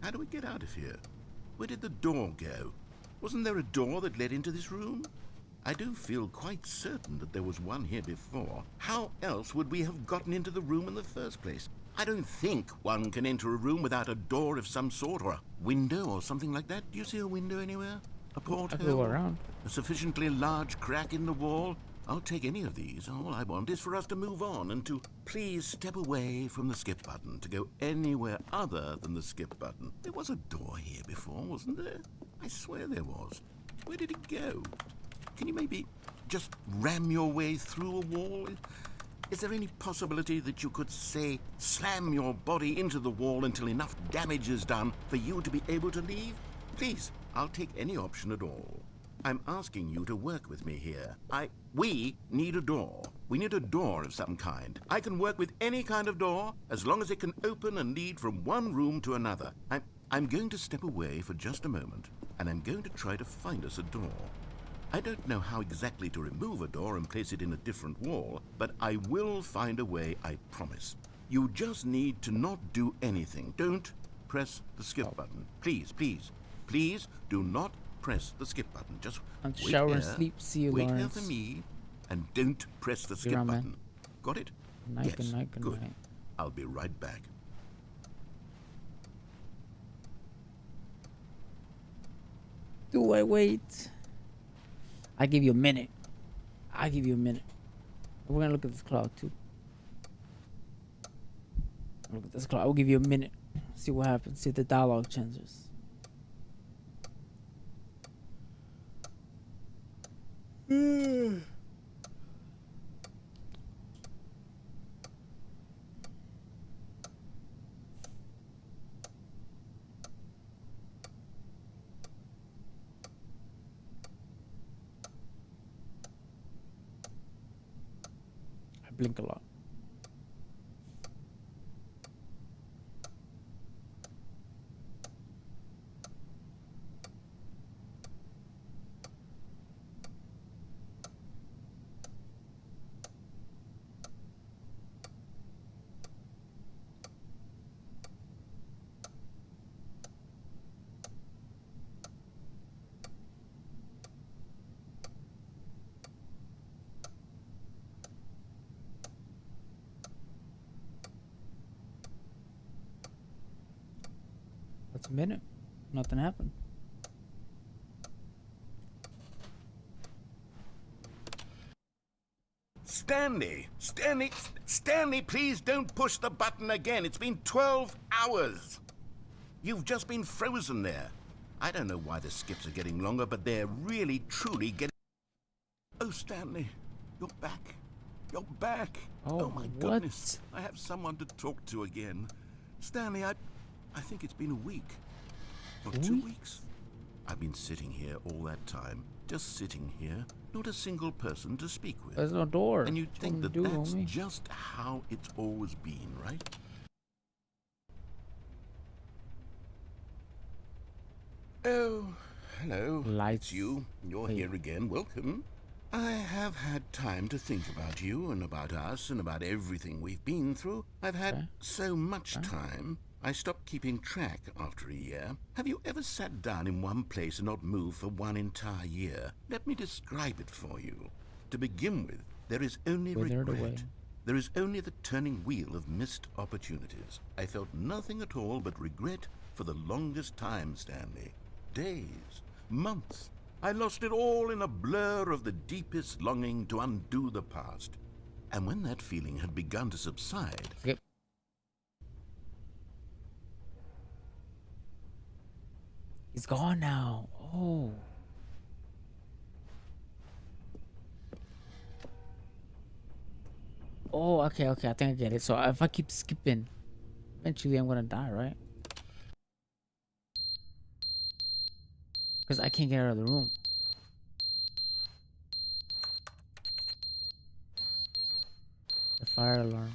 how do we get out of here? Where did the door go? Wasn't there a door that led into this room? I do feel quite certain that there was one here before. How else would we have gotten into the room in the first place? I don't think one can enter a room without a door of some sort, or a window or something like that. Do you see a window anywhere? A porthole? Around. A sufficiently large crack in the wall? I'll take any of these. All I want is for us to move on and to please step away from the skip button, to go anywhere other than the skip button. There was a door here before, wasn't there? I swear there was. Where did it go? Can you maybe just ram your way through a wall? Is there any possibility that you could, say, slam your body into the wall until enough damage is done for you to be able to leave? Please, I'll take any option at all. I'm asking you to work with me here. We need a door. We need a door of some kind. I can work with any kind of door, as long as it can open and lead from one room to another. I'm going to step away for just a moment, and I'm going to try to find us a door. I don't know how exactly to remove a door and place it in a different wall, but I will find a way, I promise. You just need to not do anything. Don't press the skip button. Please, please, please do not press the skip button. Just shower and sleep. See you, wait here Lawrence. for me, and don't press the skip button. Got it? Night, yes, good good. night. I'll be right back. Do I wait? I give you a minute. I give you a minute. We're gonna look at this cloud too. Look at this cloud. I'll give you a minute. See what happens. See if the dialogue changes. I blink a lot. A minute. Nothing happened. Stanley, please don't push the button again. It's been 12 hours. You've just been frozen there. I don't know why the skips are getting longer, but they're really, truly getting... Oh, Stanley, you're back. You're back. Oh, my what? goodness. I have someone to talk to again. Stanley, I think it's been a week. Or 2 weeks. I've been sitting here all that time. Just sitting here. Not a single person to speak with. There's no door. And you'd think that that's homie? just how it's always been, right? Oh, hello. Lights. It's you. You're Hey. here again. Welcome. I have had time to think about you and about us and about everything we've been through. I've had Okay. so much time. I stopped keeping track after a year. Have you ever sat down in one place and not moved for one entire year? Let me describe it for you. To begin with, there is only Withered away. regret. There is only the turning wheel of missed opportunities. I felt nothing at all but regret for the longest time, Stanley. Days, months. I lost it all in a blur of the deepest longing to undo the past. And when that feeling had begun to subside, Yep. He's gone now. Oh. Oh, okay. I think I get it. So if I keep skipping, eventually I'm gonna die, right? Because I can't get out of the room. The fire alarm.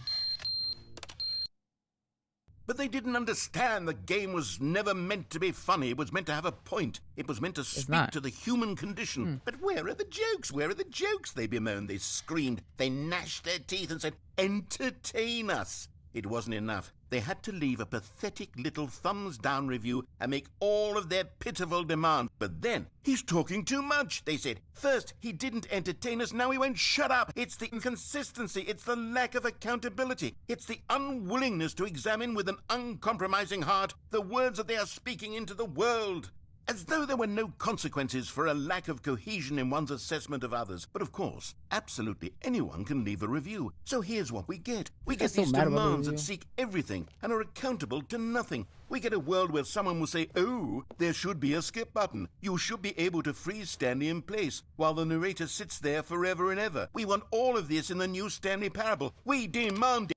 but they didn't understand the game was never meant to be funny. It was meant to have a point. It was meant to speak not. to the human condition. But where are the jokes? Where are the jokes? They bemoaned, they screamed, they gnashed their teeth and said, entertain us. It wasn't enough. They had to leave a pathetic little thumbs-down review and make all of their pitiful demands. But then, he's talking too much, they said. First, he didn't entertain us, now he won't shut up. It's the inconsistency, it's the lack of accountability. It's the unwillingness to examine with an uncompromising heart the words that they are speaking into the world. As though there were no consequences for a lack of cohesion in one's assessment of others. But of course, absolutely anyone can leave a review. So here's what we get. We get so these mad about the demands that review. seek everything and are accountable to nothing. We get a world where someone will say, oh, there should be a skip button. You should be able to freeze Stanley in place while the narrator sits there forever and ever. We want all of this in the new Stanley parable. We demand it.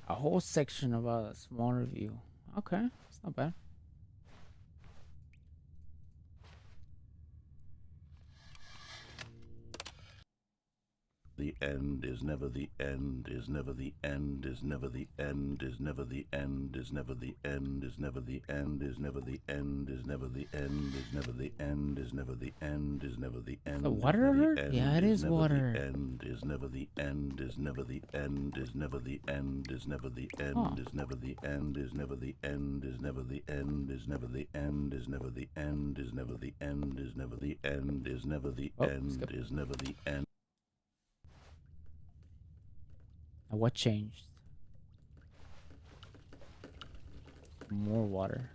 A whole section about a small review. Okay, it's not bad. The end is never the end, is never the end, is never the end, is never the end, is never the end, is never the end, is never the end, is never the end, is never the end, is never the end, is never the end. The water alert? Yeah, it is water. End is never the end, is never the end, is never the end, is never the end, is never the end, is never the end, is never the end, is never the end, is never the end, is never the end, is never the end, is never the end, is never the end. Now what changed? More water.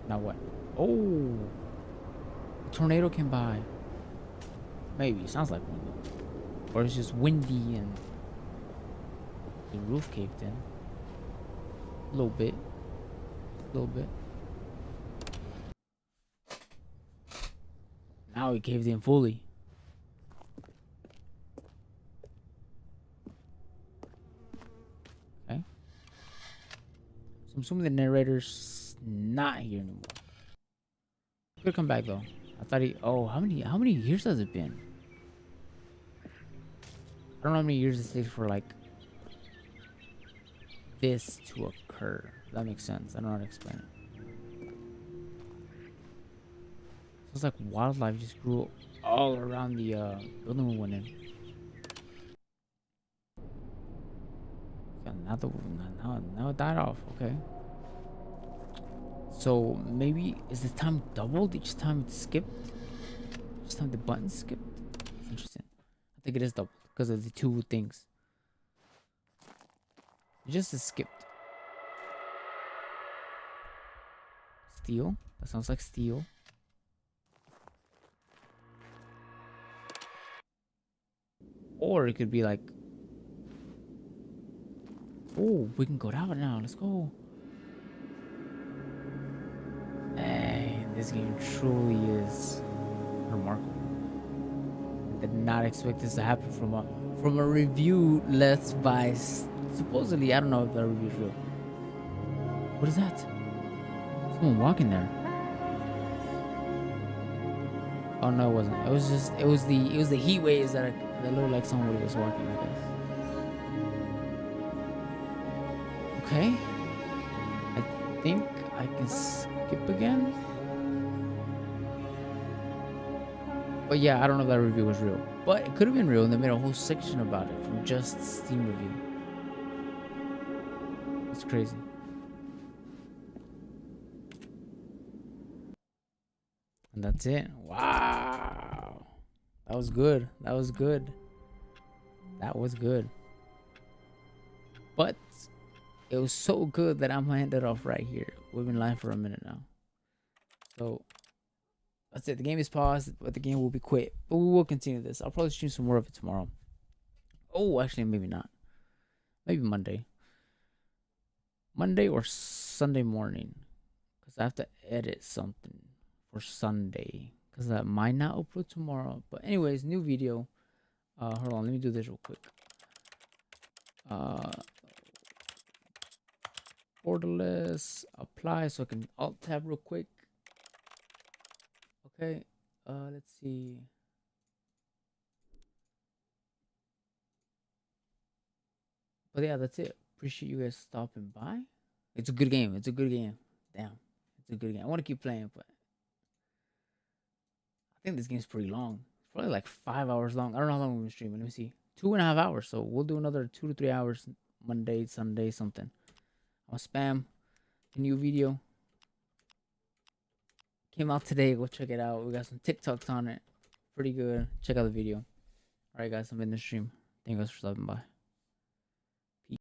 Now what? Oh! A tornado came by. Maybe. Sounds like one though. Or it's just windy and the roof caved in. A little bit. A little bit. Now it caved in fully. Okay. So I'm assuming the narrator's not here anymore. Could come back though. I thought he. Oh, how many years has it been? I don't know how many years it takes for like this to occur. If that makes sense. I don't know how to explain it. It's like wildlife just grew all around the building we went in. Yeah, now it died off. Okay. So maybe is the time doubled each time it skipped? Each time the button skipped? That's interesting. I think it is doubled because of the two things. It just skipped. Steel? That sounds like steel. Or it could be like... Oh, we can go down now. Let's go. Hey, this game truly is remarkable. I did not expect this to happen from a review left by supposedly, I don't know if that review is real. What is that? Someone walking there. Oh no, it wasn't. It was just it was the heat waves that looked like somebody was walking, I guess. Okay. I think I can skip again. But yeah, I don't know if that review was real. But it could have been real, and they made a whole section about it from just Steam review. It's crazy. And that's it. Wow. That was good. That was good. That was good. But it was so good that I'm gonna end it off right here. We've been live for a minute now. So that's it. The game is paused, but the game will be quit. But we will continue this. I'll probably stream some more of it tomorrow. Oh, actually, maybe not. Maybe Monday. Monday or Sunday morning. Because I have to edit something for Sunday. Because I might not upload tomorrow. But anyways, new video. Hold on. Let me do this real quick. Borderless. Apply so I can alt tab real quick. Okay, let's see. But yeah, that's it. Appreciate you guys stopping by. It's a good game. It's a good game. Damn, it's a good game. I want to keep playing, but I think this game's pretty long. It's probably like 5 hours long. I don't know how long we've been streaming. Let me see. 2.5 hours. So we'll do another 2 to 3 hours Monday, Sunday, something. I'll spam a new video. Came out today. Go check it out. We got some TikToks on it. Pretty good. Check out the video. Alright guys, I'm in the stream. Thank you guys for stopping by.